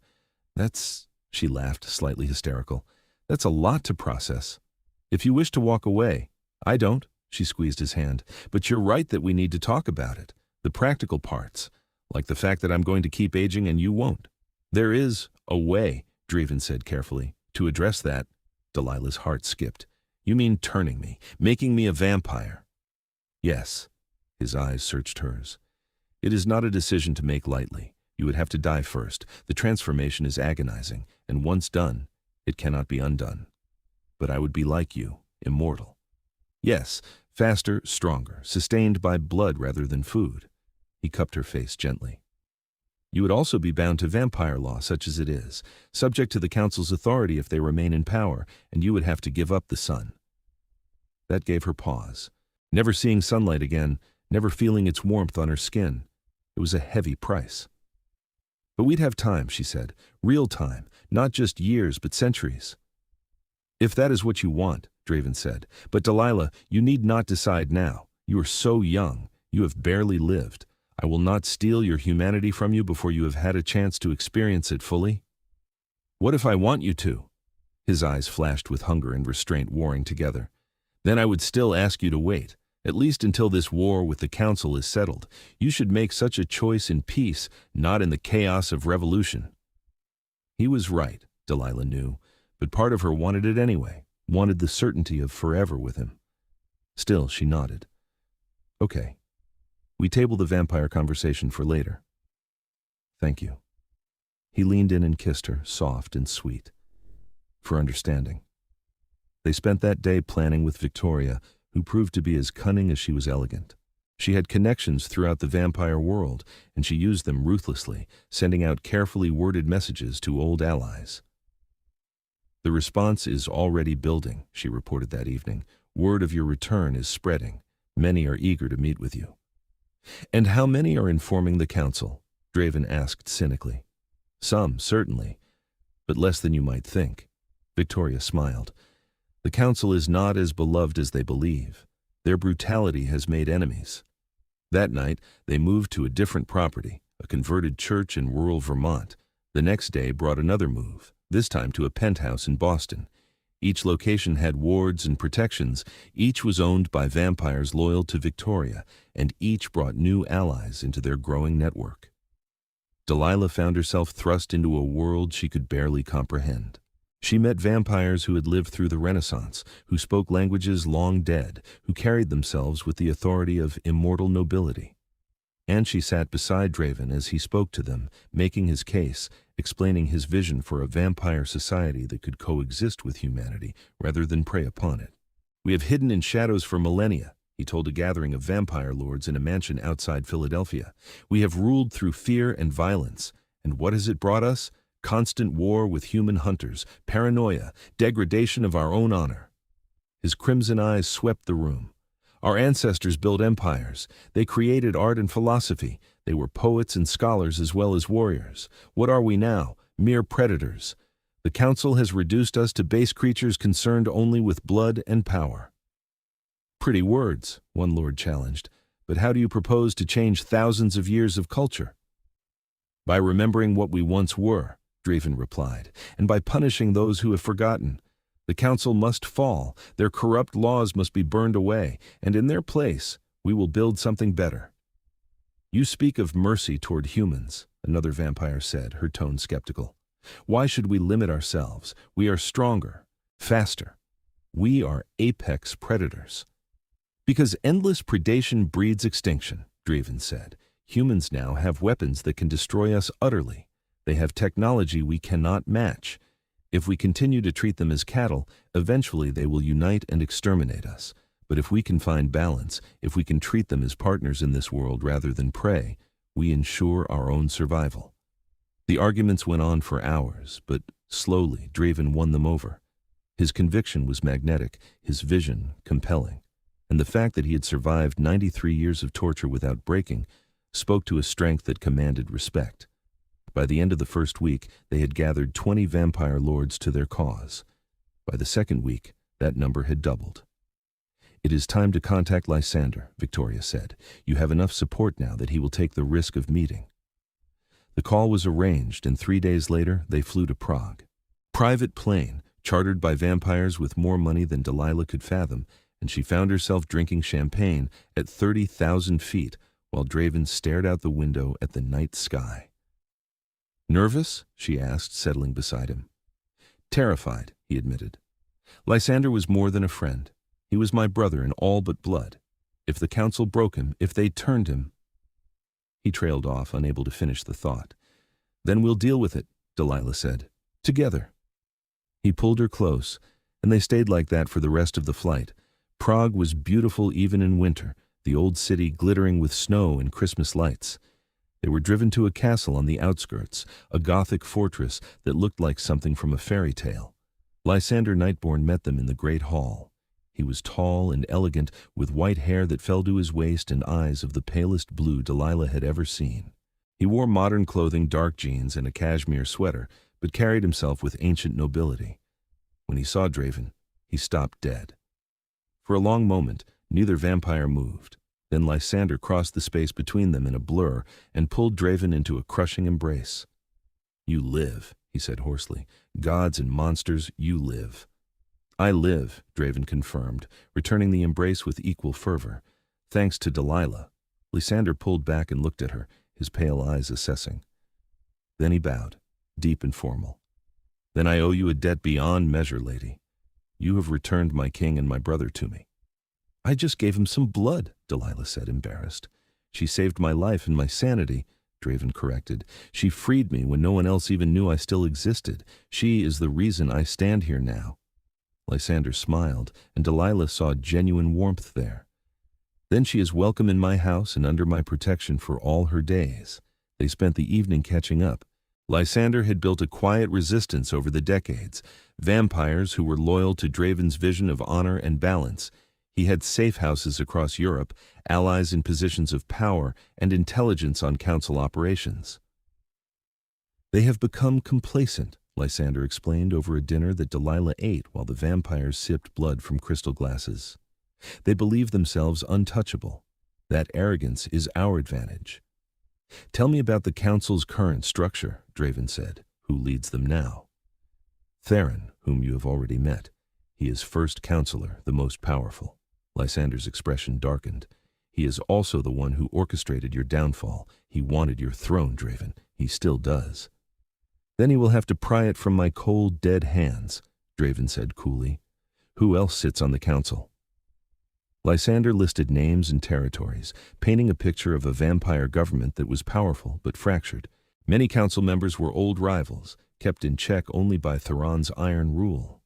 She laughed, slightly hysterical. That's a lot to process. If you wish to walk away, I don't, she squeezed his hand. But you're right that we need to talk about it. The practical parts, like the fact that I'm going to keep aging and you won't. There is a way, Draeven said carefully, to address that. Delilah's heart skipped. You mean turning me, making me a vampire? Yes. His eyes searched hers. It is not a decision to make lightly. You would have to die first. The transformation is agonizing, and once done, it cannot be undone. But I would be like you, immortal. Yes, faster, stronger, sustained by blood rather than food. He cupped her face gently. You would also be bound to vampire law such as it is, subject to the council's authority if they remain in power, and you would have to give up the sun. That gave her pause. Never seeing sunlight again, never feeling its warmth on her skin. It was a heavy price. But we'd have time, she said. Real time, not just years, but centuries. If that is what you want, Draven said. But Delilah, you need not decide now. You are so young. You have barely lived. I will not steal your humanity from you before you have had a chance to experience it fully. What if I want you to? His eyes flashed with hunger and restraint warring together. Then I would still ask you to wait, at least until this war with the Council is settled. You should make such a choice in peace, not in the chaos of revolution. He was right, Delilah knew, but part of her wanted it anyway, wanted the certainty of forever with him. Still, she nodded. Okay. We table the vampire conversation for later. Thank you. He leaned in and kissed her, soft and sweet. For understanding. They spent that day planning with Victoria, who proved to be as cunning as she was elegant. She had connections throughout the vampire world, and she used them ruthlessly, sending out carefully worded messages to old allies. The response is already building, she reported that evening. Word of your return is spreading. Many are eager to meet with you. And how many are informing the Council? Draven asked cynically. Some, certainly, but less than you might think. Victoria smiled. The Council is not as beloved as they believe. Their brutality has made enemies. That night, they moved to a different property, a converted church in rural Vermont. The next day brought another move, this time to a penthouse in Boston. Each location had wards and protections. Each was owned by vampires loyal to Victoria, and each brought new allies into their growing network. Delilah found herself thrust into a world she could barely comprehend. She met vampires who had lived through the Renaissance, who spoke languages long dead, who carried themselves with the authority of immortal nobility. And she sat beside Draven as he spoke to them, making his case, explaining his vision for a vampire society that could coexist with humanity rather than prey upon it. We have hidden in shadows for millennia, he told a gathering of vampire lords in a mansion outside Philadelphia. We have ruled through fear and violence, and what has it brought us? Constant war with human hunters, paranoia, degradation of our own honor. His crimson eyes swept the room. Our ancestors built empires. They created art and philosophy. They were poets and scholars as well as warriors. What are we now? Mere predators. The Council has reduced us to base creatures concerned only with blood and power. Pretty words, one lord challenged, but how do you propose to change thousands of years of culture? By remembering what we once were, Draven replied, and by punishing those who have forgotten. The Council must fall, their corrupt laws must be burned away, and in their place, we will build something better. You speak of mercy toward humans, another vampire said, her tone skeptical. Why should we limit ourselves? We are stronger, faster. We are apex predators. Because endless predation breeds extinction, Draven said. Humans now have weapons that can destroy us utterly. They have technology we cannot match. If we continue to treat them as cattle, eventually they will unite and exterminate us. But if we can find balance, if we can treat them as partners in this world rather than prey, we ensure our own survival. The arguments went on for hours, but slowly Draven won them over. His conviction was magnetic, his vision compelling, and the fact that he had survived 93 years of torture without breaking spoke to a strength that commanded respect. By the end of the first week, they had gathered 20 vampire lords to their cause. By the second week, that number had doubled. It is time to contact Lysander, Victoria said. You have enough support now that he will take the risk of meeting. The call was arranged, and 3 days later, they flew to Prague. Private plane, chartered by vampires with more money than Delilah could fathom, and she found herself drinking champagne at 30,000 feet while Draven stared out the window at the night sky. Nervous? She asked, settling beside him. Terrified, he admitted. Lysander was more than a friend. He was my brother in all but blood. If the Council broke him, if they turned him... He trailed off, unable to finish the thought. Then we'll deal with it, Delilah said. Together. He pulled her close, and they stayed like that for the rest of the flight. Prague was beautiful even in winter, the old city glittering with snow and Christmas lights. They were driven to a castle on the outskirts, a Gothic fortress that looked like something from a fairy tale. Lysander Nightborn met them in the great hall. He was tall and elegant, with white hair that fell to his waist and eyes of the palest blue Delilah had ever seen. He wore modern clothing, dark jeans, and a cashmere sweater, but carried himself with ancient nobility. When he saw Draven, he stopped dead. For a long moment, neither vampire moved. Then Lysander crossed the space between them in a blur and pulled Draven into a crushing embrace. "You live," he said hoarsely. "Gods and monsters, you live." "I live," Draven confirmed, returning the embrace with equal fervor. "Thanks to Delilah." Lysander pulled back and looked at her, his pale eyes assessing. Then he bowed, deep and formal. "Then I owe you a debt beyond measure, lady. You have returned my king and my brother to me." "I just gave him some blood," Delilah said, embarrassed. "She saved my life and my sanity," Draven corrected. "She freed me when no one else even knew I still existed. She is the reason I stand here now." Lysander smiled, and Delilah saw genuine warmth there. "Then she is welcome in my house and under my protection for all her days." They spent the evening catching up. Lysander had built a quiet resistance over the decades, vampires who were loyal to Draven's vision of honor and balance. He had safe houses across Europe, allies in positions of power, and intelligence on council operations. "They have become complacent," Lysander explained over a dinner that Delilah ate while the vampires sipped blood from crystal glasses. "They believe themselves untouchable. That arrogance is our advantage." "Tell me about the council's current structure," Draven said. "Who leads them now?" "Theron, whom you have already met. He is first counselor, the most powerful." Lysander's expression darkened. "He is also the one who orchestrated your downfall. He wanted your throne, Draven. He still does." "Then he will have to pry it from my cold, dead hands," Draven said coolly. "Who else sits on the council?" Lysander listed names and territories, painting a picture of a vampire government that was powerful but fractured. Many council members were old rivals, kept in check only by Theron's iron rule.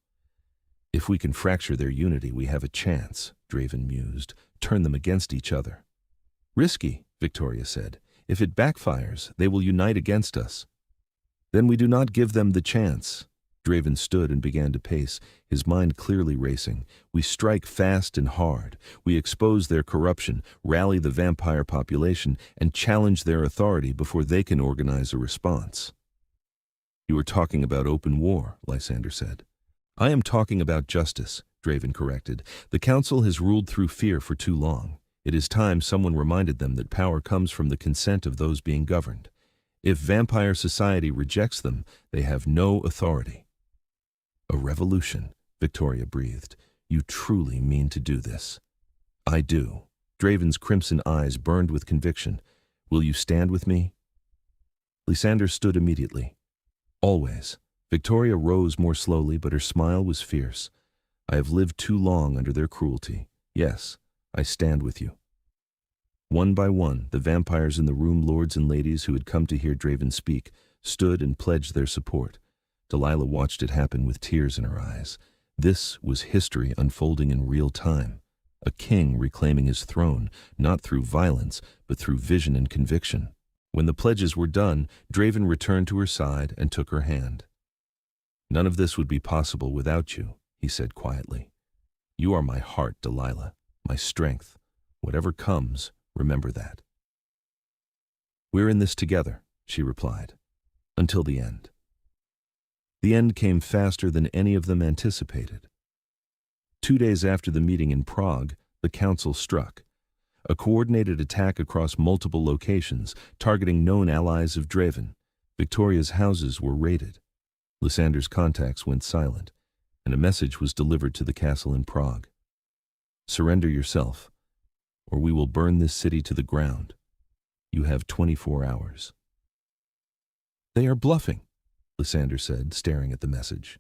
"If we can fracture their unity, we have a chance," Draven mused. "Turn them against each other." "Risky," Victoria said. "If it backfires, they will unite against us." "Then we do not give them the chance." Draven stood and began to pace, his mind clearly racing. "We strike fast and hard. We expose their corruption, rally the vampire population, and challenge their authority before they can organize a response." "You are talking about open war," Lysander said. "I am talking about justice," Draven corrected. "The council has ruled through fear for too long. It is time someone reminded them that power comes from the consent of those being governed. If vampire society rejects them, they have no authority." "A revolution," Victoria breathed. "You truly mean to do this?" "I do." Draven's crimson eyes burned with conviction. "Will you stand with me?" Lysander stood immediately. "Always." Victoria rose more slowly, but her smile was fierce. "I have lived too long under their cruelty. Yes, I stand with you." One by one, the vampires in the room, lords and ladies who had come to hear Draven speak, stood and pledged their support. Delilah watched it happen with tears in her eyes. This was history unfolding in real time. A king reclaiming his throne, not through violence, but through vision and conviction. When the pledges were done, Draven returned to her side and took her hand. "None of this would be possible without you," he said quietly. "You are my heart, Delilah, my strength. Whatever comes, remember that." "We're in this together," she replied, "until the end." The end came faster than any of them anticipated. 2 days after the meeting in Prague, the council struck. A coordinated attack across multiple locations, targeting known allies of Draven. Victoria's houses were raided. Lysander's contacts went silent, and a message was delivered to the castle in Prague. "Surrender yourself, or we will burn this city to the ground. You have 24 hours. "They are bluffing," Lysander said, staring at the message.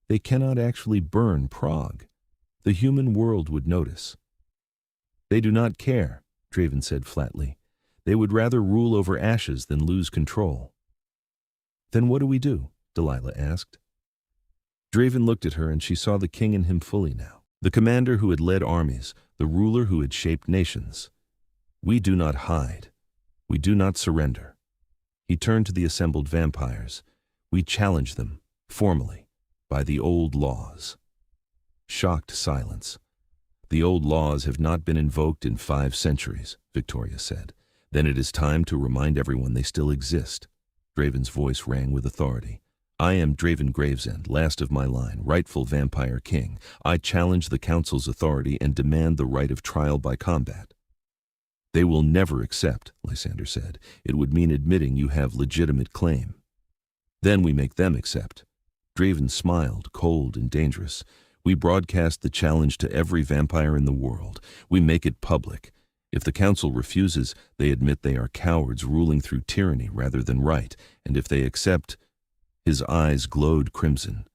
"They cannot actually burn Prague. The human world would notice." "They do not care," Draven said flatly. "They would rather rule over ashes than lose control." "Then what do we do?" Delilah asked. Draven looked at her, and she saw the king in him fully now. The commander who had led armies, the ruler who had shaped nations. "We do not hide. We do not surrender." He turned to the assembled vampires. "We challenge them, formally, by the old laws." Shocked silence. "The old laws have not been invoked in 5 centuries, Victoria said. Then it is time to remind everyone they still exist. Draven's voice rang with authority. I am Draven Gravesend, last of my line, rightful vampire king. I challenge the council's authority and demand the right of trial by combat. They will never accept, Lysander said. It would mean admitting you have legitimate claim. Then we make them accept. Draven smiled, cold and dangerous. We broadcast the challenge to every vampire in the world. We make it public. If the council refuses, they admit they are cowards ruling through tyranny rather than right, and if they accept, his eyes glowed crimson.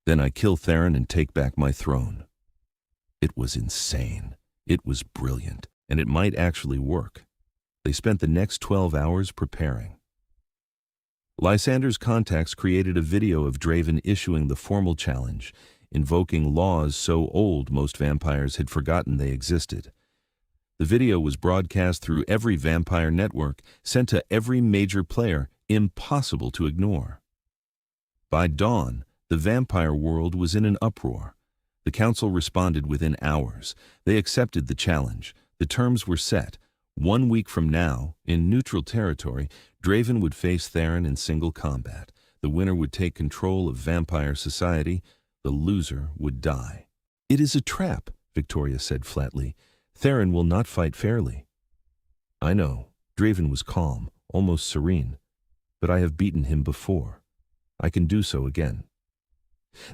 Then I kill Theron and take back my throne. It was insane. It was brilliant, and it might actually work. They spent the next 12 hours preparing. Lysander's contacts created a video of Draven issuing the formal challenge, invoking laws so old most vampires had forgotten they existed. The video was broadcast through every vampire network, sent to every major player, impossible to ignore. By dawn, the vampire world was in an uproar. The council responded within hours. They accepted the challenge. The terms were set. 1 week from now, in neutral territory, Draven would face Theron in single combat. The winner would take control of vampire society. The loser would die. It is a trap, Victoria said flatly. Theron will not fight fairly. I know. Draven was calm, almost serene. But I have beaten him before. I can do so again.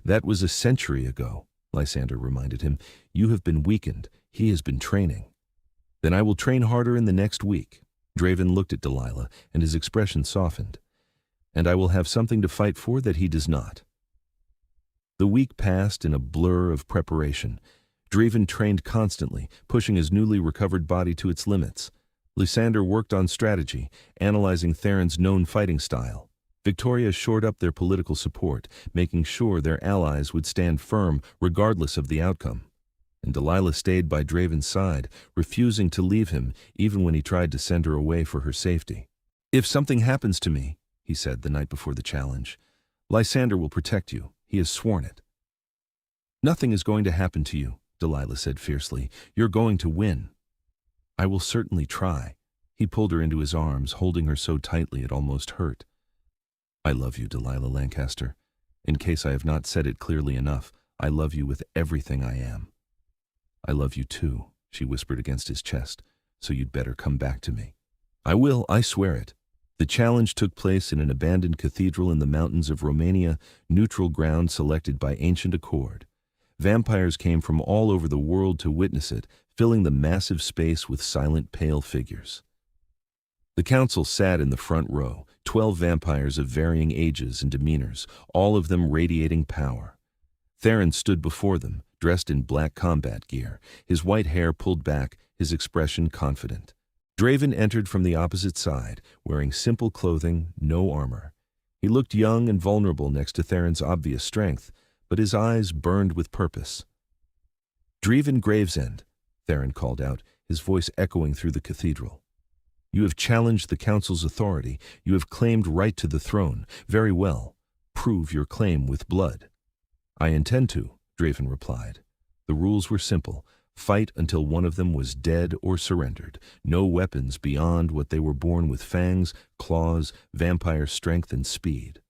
That was a century ago, Lysander reminded him. You have been weakened. He has been training. Then I will train harder in the next week. Draven looked at Delilah, and his expression softened. And I will have something to fight for that he does not. The week passed in a blur of preparation. Draven trained constantly, pushing his newly recovered body to its limits. Lysander worked on strategy, analyzing Theron's known fighting style. Victoria shored up their political support, making sure their allies would stand firm regardless of the outcome. And Delilah stayed by Draven's side, refusing to leave him even when he tried to send her away for her safety. If something happens to me, he said the night before the challenge, Lysander will protect you. He has sworn it. Nothing is going to happen to you, Delilah said fiercely. You're going to win. I will certainly try. He pulled her into his arms, holding her so tightly it almost hurt. I love you, Delilah Lancaster. In case I have not said it clearly enough, I love you with everything I am. I love you too, she whispered against his chest, so you'd better come back to me. I will, I swear it. The challenge took place in an abandoned cathedral in the mountains of Romania, neutral ground selected by ancient accord. Vampires came from all over the world to witness it, filling the massive space with silent, pale figures. The council sat in the front row, 12 vampires of varying ages and demeanors, all of them radiating power. Theron stood before them, dressed in black combat gear, his white hair pulled back, his expression confident. Draven entered from the opposite side, wearing simple clothing, no armor. He looked young and vulnerable next to Theron's obvious strength, but his eyes burned with purpose. Draven Gravesend, Theron called out, his voice echoing through the cathedral. You have challenged the council's authority. You have claimed right to the throne. Very well. Prove your claim with blood. I intend to, Draven replied. The rules were simple. Fight until one of them was dead or surrendered. No weapons beyond what they were born with: fangs, claws, vampire strength, and speed.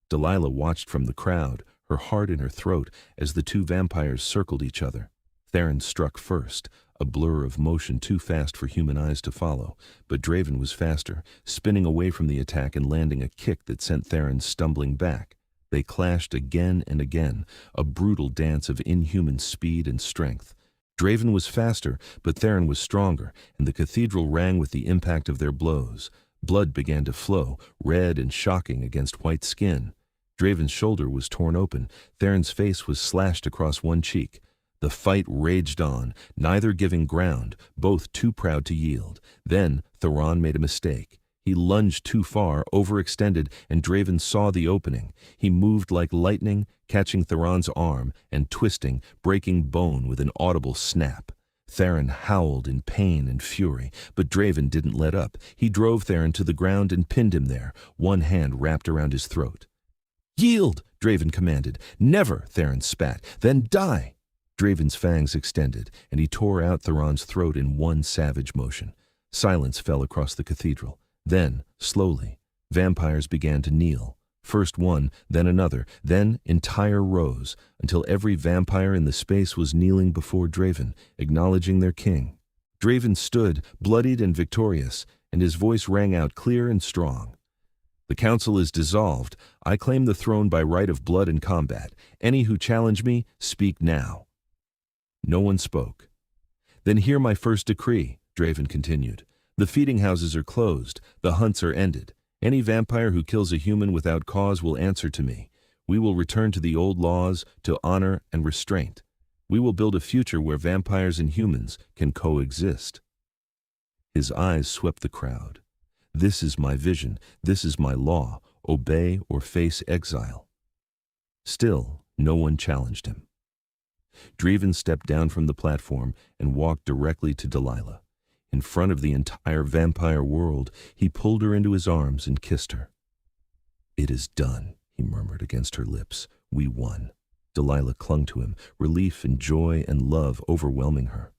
Delilah watched from the crowd, her heart in her throat, as the two vampires circled each other. Theron struck first, a blur of motion too fast for human eyes to follow, but Draven was faster, spinning away from the attack and landing a kick that sent Theron stumbling back. They clashed again and again, a brutal dance of inhuman speed and strength. Draven was faster, but Theron was stronger, and the cathedral rang with the impact of their blows. Blood began to flow, red and shocking against white skin. Draven's shoulder was torn open. Theron's face was slashed across one cheek. The fight raged on, neither giving ground, both too proud to yield. Then Theron made a mistake. He lunged too far, overextended, and Draven saw the opening. He moved like lightning, catching Theron's arm and twisting, breaking bone with an audible snap. Theron howled in pain and fury, but Draven didn't let up. He drove Theron to the ground and pinned him there, one hand wrapped around his throat. Yield, Draven commanded. Never, Theron spat. Then die. Draven's fangs extended, and he tore out Theron's throat in one savage motion. Silence fell across the cathedral. Then, slowly, vampires began to kneel. First one, then another, then entire rows, until every vampire in the space was kneeling before Draeven, acknowledging their king. Draeven stood, bloodied and victorious, and his voice rang out clear and strong. "The council is dissolved. I claim the throne by right of blood and combat. Any who challenge me, speak now." No one spoke. "Then hear my first decree," Draeven continued. "The feeding houses are closed. The hunts are ended. Any vampire who kills a human without cause will answer to me. We will return to the old laws, to honor and restraint. We will build a future where vampires and humans can coexist." His eyes swept the crowd. "This is my vision. This is my law. Obey or face exile." Still, no one challenged him. Draeven stepped down from the platform and walked directly to Delilah. In front of the entire vampire world, he pulled her into his arms and kissed her. "It is done," he murmured against her lips. "We won." Delilah clung to him, relief and joy and love overwhelming her.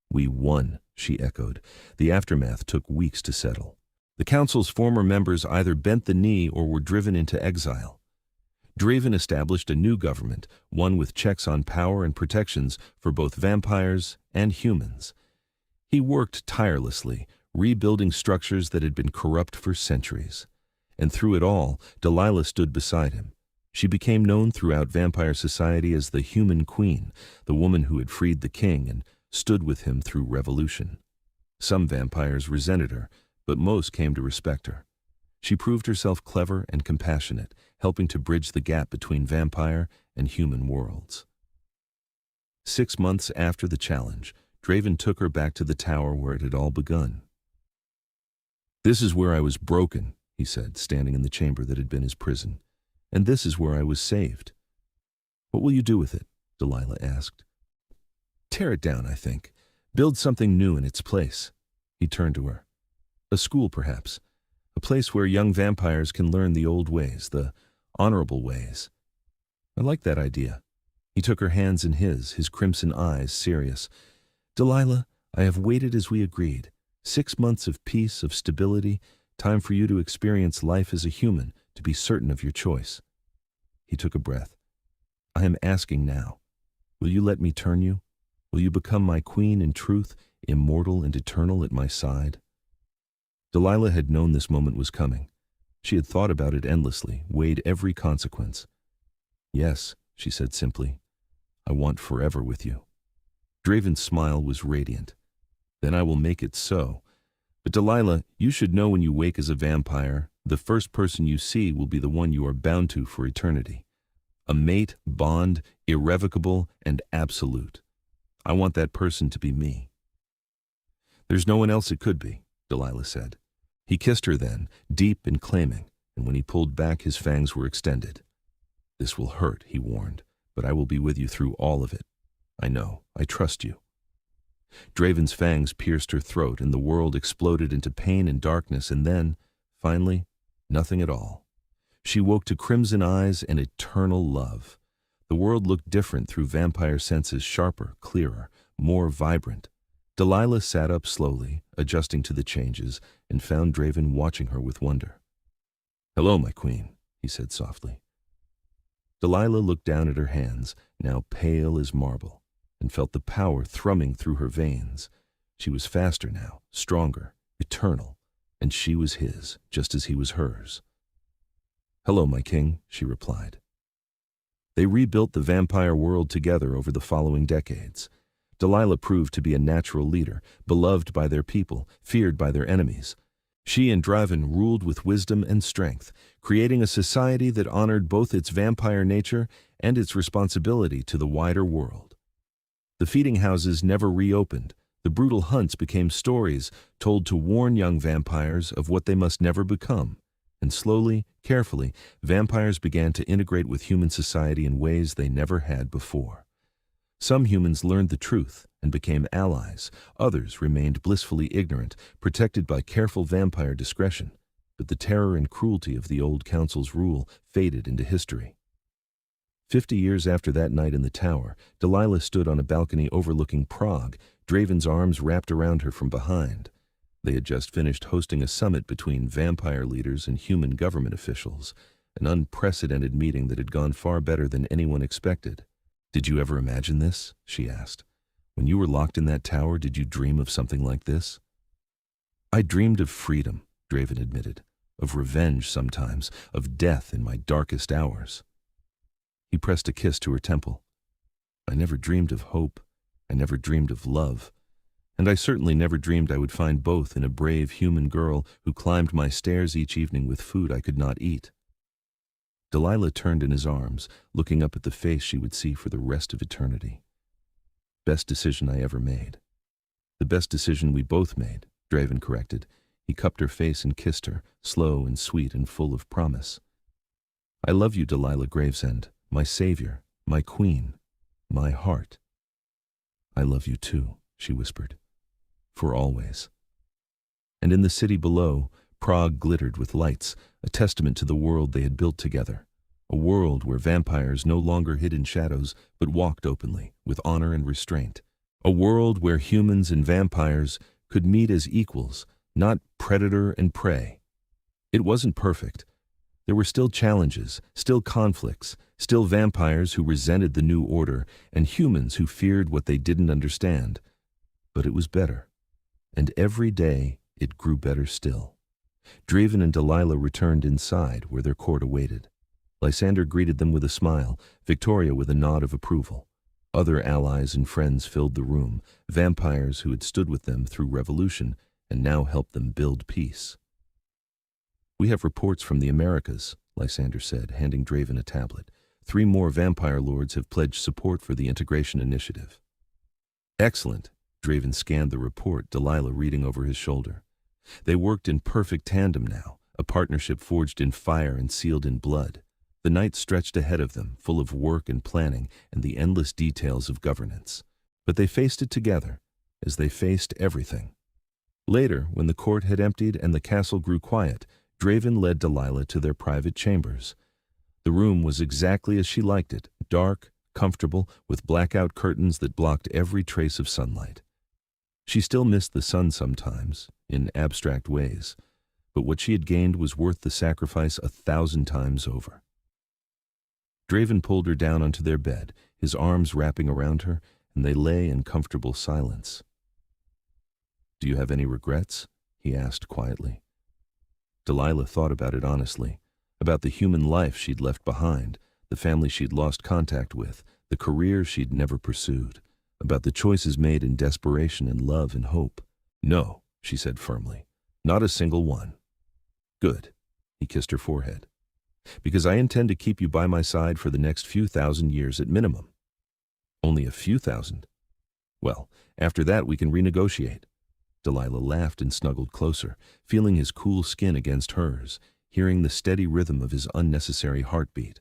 "We won," she echoed. The aftermath took weeks to settle. The council's former members either bent the knee or were driven into exile. Draeven established a new government, one with checks on power and protections for both vampires and humans. He worked tirelessly, rebuilding structures that had been corrupt for centuries. And through it all, Delilah stood beside him. She became known throughout vampire society as the human queen, the woman who had freed the king and stood with him through revolution. Some vampires resented her, but most came to respect her. She proved herself clever and compassionate, helping to bridge the gap between vampire and human worlds. 6 months after the challenge, Draeven took her back to the tower where it had all begun. "This is where I was broken," he said, standing in the chamber that had been his prison. "And this is where I was saved." "What will you do with it?" Delilah asked. "Tear it down, I think. Build something new in its place." He turned to her. "A school, perhaps. A place where young vampires can learn the old ways, the honorable ways." "I like that idea." He took her hands in his crimson eyes serious. "Delilah, I have waited as we agreed. 6 months of peace, of stability, time for you to experience life as a human, to be certain of your choice." He took a breath. "I am asking now. Will you let me turn you? Will you become my queen in truth, immortal and eternal at my side?" Delilah had known this moment was coming. She had thought about it endlessly, weighed every consequence. "Yes," she said simply. "I want forever with you." Draeven's smile was radiant. "Then I will make it so. But Delilah, you should know when you wake as a vampire, the first person you see will be the one you are bound to for eternity. A mate, bond, irrevocable, and absolute. I want that person to be me." "There's no one else it could be," Delilah said. He kissed her then, deep and claiming, and when he pulled back, his fangs were extended. "This will hurt," he warned, "but I will be with you through all of it. I know, I trust you." Draeven's fangs pierced her throat, and the world exploded into pain and darkness, and then, finally, nothing at all. She woke to crimson eyes and eternal love. The world looked different through vampire senses, sharper, clearer, more vibrant. Delilah sat up slowly, adjusting to the changes, and found Draeven watching her with wonder. "Hello, my queen," he said softly. Delilah looked down at her hands, now pale as marble, and felt the power thrumming through her veins. She was faster now, stronger, eternal, and she was his, just as he was hers. "Hello, my king," she replied. They rebuilt the vampire world together over the following decades. Delilah proved to be a natural leader, beloved by their people, feared by their enemies. She and Draeven ruled with wisdom and strength, creating a society that honored both its vampire nature and its responsibility to the wider world. The feeding houses never reopened. The brutal hunts became stories told to warn young vampires of what they must never become. And slowly, carefully, vampires began to integrate with human society in ways they never had before. Some humans learned the truth and became allies. Others remained blissfully ignorant, protected by careful vampire discretion. But the terror and cruelty of the old council's rule faded into history. 50 years after that night in the tower, Delilah stood on a balcony overlooking Prague, Draeven's arms wrapped around her from behind. They had just finished hosting a summit between vampire leaders and human government officials, an unprecedented meeting that had gone far better than anyone expected. "Did you ever imagine this?" she asked. "When you were locked in that tower, did you dream of something like this?" "I dreamed of freedom," Draven admitted, "of revenge sometimes, of death in my darkest hours." He pressed a kiss to her temple. "I never dreamed of hope. I never dreamed of love. And I certainly never dreamed I would find both in a brave human girl who climbed my stairs each evening with food I could not eat." Delilah turned in his arms, looking up at the face she would see for the rest of eternity. "Best decision I ever made." "The best decision we both made," Draven corrected. He cupped her face and kissed her, slow and sweet and full of promise. "I love you, Delilah Gravesend, my savior, my queen, my heart." "I love you too," she whispered. "For always." And in the city below, Prague glittered with lights, a testament to the world they had built together. A world where vampires no longer hid in shadows, but walked openly, with honor and restraint. A world where humans and vampires could meet as equals, not predator and prey. It wasn't perfect. There were still challenges, still conflicts, still vampires who resented the new order, and humans who feared what they didn't understand. But it was better. And every day it grew better still. Draven and Delilah returned inside, where their court awaited. Lysander greeted them with a smile, Victoria with a nod of approval. Other allies and friends filled the room, vampires who had stood with them through revolution and now helped them build peace. "We have reports from the Americas," Lysander said, handing Draven a tablet. 3 more vampire lords have pledged support for the integration initiative." "Excellent." Draven scanned the report, Delilah reading over his shoulder. They worked in perfect tandem now, a partnership forged in fire and sealed in blood. The night stretched ahead of them, full of work and planning and the endless details of governance. But they faced it together, as they faced everything. Later, when the court had emptied and the castle grew quiet, Draven led Delilah to their private chambers. The room was exactly as she liked it, dark, comfortable, with blackout curtains that blocked every trace of sunlight. She still missed the sun sometimes, in abstract ways, but what she had gained was worth the sacrifice 1,000 times over. Draven pulled her down onto their bed, his arms wrapping around her, and they lay in comfortable silence. "Do you have any regrets?" he asked quietly. Delilah thought about it honestly, about the human life she'd left behind, the family she'd lost contact with, the career she'd never pursued, about the choices made in desperation and love and hope. "No," she said firmly, "not a single one." "Good." He kissed her forehead. "Because I intend to keep you by my side for the next few thousand years at minimum." "Only a few thousand?" "Well, after that we can renegotiate." Delilah laughed and snuggled closer, feeling his cool skin against hers, hearing the steady rhythm of his unnecessary heartbeat.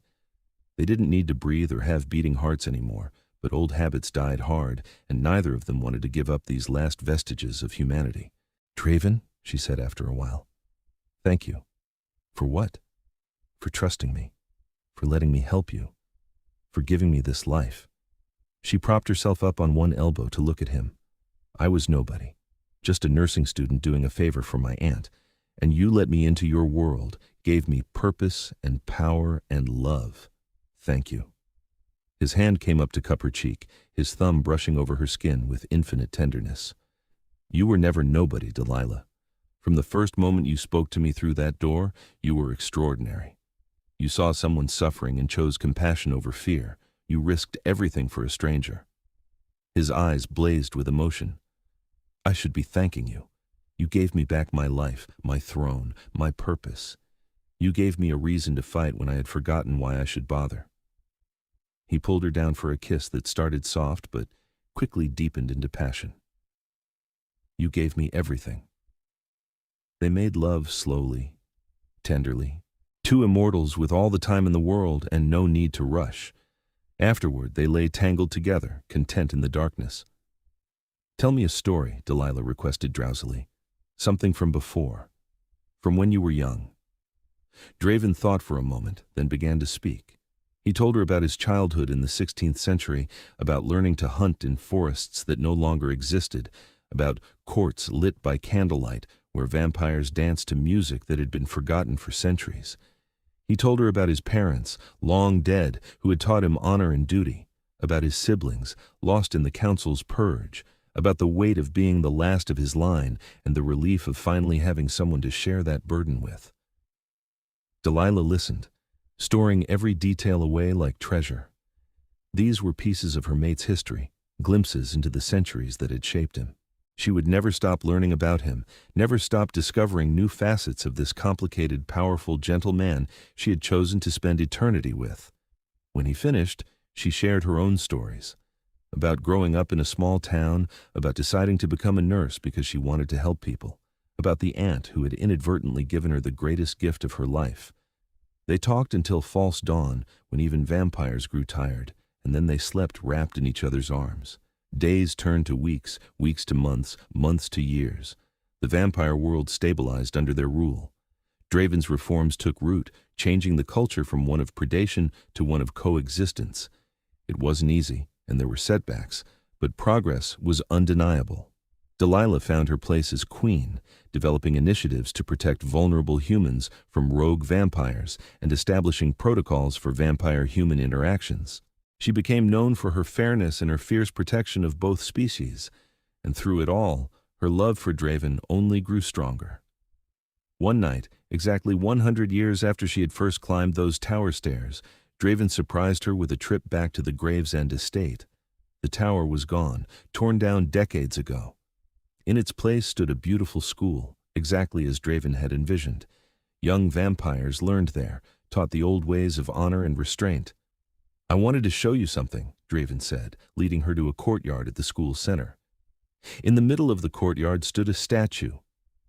They didn't need to breathe or have beating hearts anymore, but old habits died hard, and neither of them wanted to give up these last vestiges of humanity. "Draven," she said after a while, "thank you." "For what?" "For trusting me, for letting me help you, for giving me this life." She propped herself up on one elbow to look at him. "I was nobody, just a nursing student doing a favor for my aunt, and you let me into your world, gave me purpose and power and love. Thank you." His hand came up to cup her cheek, his thumb brushing over her skin with infinite tenderness. "You were never nobody, Delilah. From the first moment you spoke to me through that door, you were extraordinary. You saw someone suffering and chose compassion over fear. You risked everything for a stranger." His eyes blazed with emotion. "I should be thanking you. You gave me back my life, my throne, my purpose. You gave me a reason to fight when I had forgotten why I should bother." He pulled her down for a kiss that started soft but quickly deepened into passion. "You gave me everything." They made love slowly, tenderly, 2 immortals with all the time in the world and no need to rush. Afterward, they lay tangled together, content in the darkness. "Tell me a story," Delilah requested drowsily. "Something from before, from when you were young." Draven thought for a moment, then began to speak. He told her about his childhood in the 16th century, about learning to hunt in forests that no longer existed, about courts lit by candlelight where vampires danced to music that had been forgotten for centuries. He told her about his parents, long dead, who had taught him honor and duty, about his siblings, lost in the council's purge, about the weight of being the last of his line and the relief of finally having someone to share that burden with. Delilah listened, storing every detail away like treasure. These were pieces of her mate's history, glimpses into the centuries that had shaped him. She would never stop learning about him, never stop discovering new facets of this complicated, powerful, gentle man she had chosen to spend eternity with. When he finished, she shared her own stories. About growing up in a small town, about deciding to become a nurse because she wanted to help people, about the aunt who had inadvertently given her the greatest gift of her life. They talked until false dawn, when even vampires grew tired, and then they slept wrapped in each other's arms. Days turned to weeks, weeks to months, months to years. The vampire world stabilized under their rule. Draeven's reforms took root, changing the culture from one of predation to one of coexistence. It wasn't easy, and there were setbacks, but progress was undeniable. Delilah found her place as queen, developing initiatives to protect vulnerable humans from rogue vampires and establishing protocols for vampire-human interactions. She became known for her fairness and her fierce protection of both species, and through it all, her love for Draeven only grew stronger. One night, exactly 100 years after she had first climbed those tower stairs, Draeven surprised her with a trip back to the Gravesend estate. The tower was gone, torn down decades ago. In its place stood a beautiful school, exactly as Draeven had envisioned. Young vampires learned there, taught the old ways of honor and restraint. "I wanted to show you something," Draeven said, leading her to a courtyard at the school center. In the middle of the courtyard stood a statue.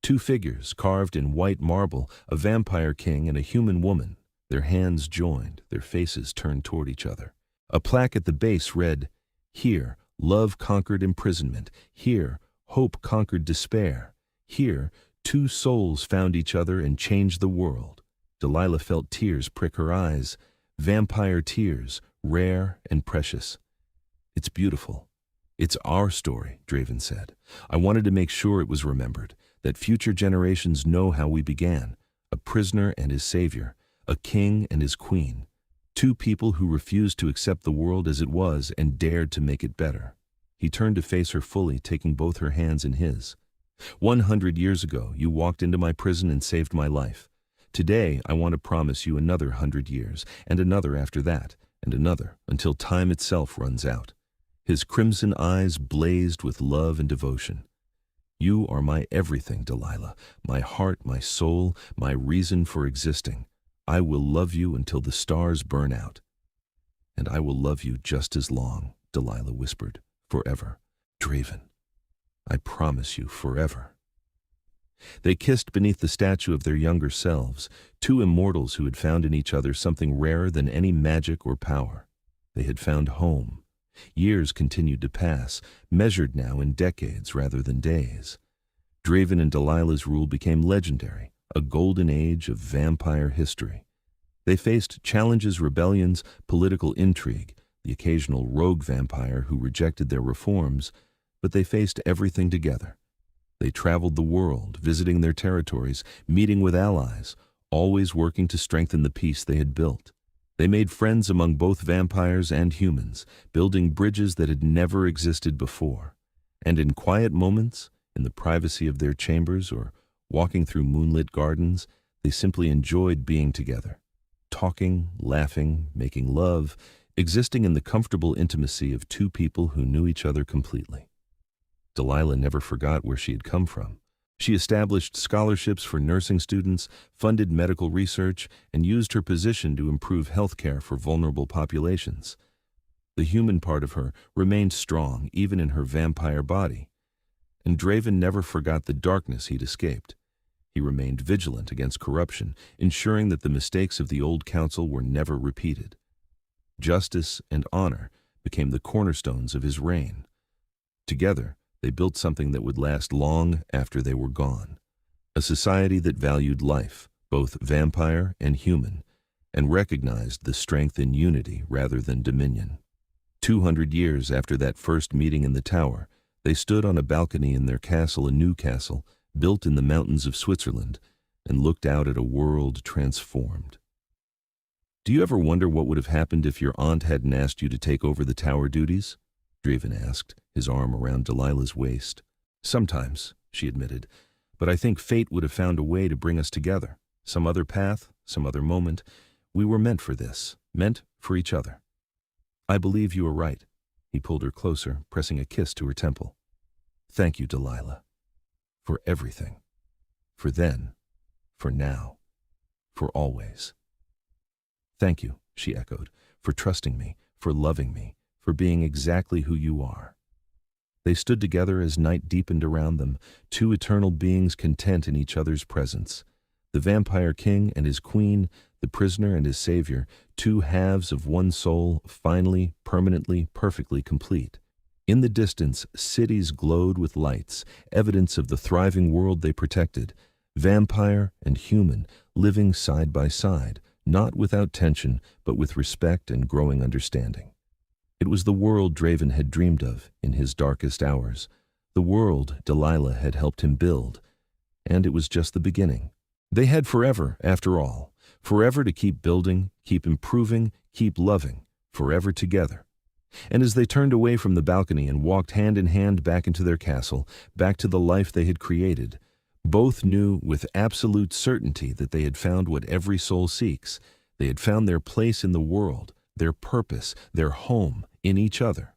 Two figures carved in white marble, a vampire king and a human woman, their hands joined, their faces turned toward each other. A plaque at the base read, "Here, love conquered imprisonment. Here, hope conquered despair. Here, two souls found each other and changed the world." Delilah felt tears prick her eyes. Vampire tears, rare and precious. "It's beautiful. It's our story," Draeven said. "I wanted to make sure it was remembered, that future generations know how we began, a prisoner and his savior, a king and his queen, two people who refused to accept the world as it was and dared to make it better." He turned to face her fully, taking both her hands in his. 100 years ago, you walked into my prison and saved my life. Today, I want to promise you another 100 years, and another after that, and another, until time itself runs out." His crimson eyes blazed with love and devotion. "You are my everything, Delilah, my heart, my soul, my reason for existing. I will love you until the stars burn out." "And I will love you just as long," Delilah whispered. "Forever. Draeven. I promise you forever." They kissed beneath the statue of their younger selves, two immortals who had found in each other something rarer than any magic or power. They had found home. Years continued to pass, measured now in decades rather than days. Draeven and Delilah's rule became legendary, a golden age of vampire history. They faced challenges, rebellions, political intrigue, the occasional rogue vampire who rejected their reforms, but they faced everything together. They traveled the world, visiting their territories, meeting with allies, always working to strengthen the peace they had built. They made friends among both vampires and humans, building bridges that had never existed before. And in quiet moments, in the privacy of their chambers or walking through moonlit gardens, they simply enjoyed being together, talking, laughing, making love, existing in the comfortable intimacy of two people who knew each other completely. Delilah never forgot where she had come from. She established scholarships for nursing students, funded medical research, and used her position to improve health care for vulnerable populations. The human part of her remained strong even in her vampire body. And Draeven never forgot the darkness he'd escaped. He remained vigilant against corruption, ensuring that the mistakes of the old council were never repeated. Justice and honor became the cornerstones of his reign. Together, they built something that would last long after they were gone. A society that valued life, both vampire and human, and recognized the strength in unity rather than dominion. 200 years after that first meeting in the tower, They stood on a balcony in their castle, a new castle, built in the mountains of Switzerland, and looked out at a world transformed. "Do you ever wonder what would have happened if your aunt hadn't asked you to take over the tower duties?" Draven asked, his arm around Delilah's waist. "Sometimes," she admitted, "but I think fate would have found a way to bring us together. Some other path, some other moment. We were meant for this, meant for each other." "I believe you are right." He pulled her closer, pressing a kiss to her temple. "Thank you, Delilah. For everything. For then. For now. For always." "Thank you," she echoed, "for trusting me, for loving me, for being exactly who you are." They stood together as night deepened around them, two eternal beings content in each other's presence. The vampire king and his queen, the prisoner and his savior, two halves of one soul, finally, permanently, perfectly complete. In the distance, cities glowed with lights, evidence of the thriving world they protected. Vampire and human, living side by side, not without tension, but with respect and growing understanding. It was the world Draven had dreamed of in his darkest hours, the world Delilah had helped him build, and it was just the beginning. They had forever, after all, forever to keep building, keep improving, keep loving, forever together. And as they turned away from the balcony and walked hand in hand back into their castle, back to the life they had created, both knew with absolute certainty that they had found what every soul seeks. They had found their place in the world, their purpose, their home in each other.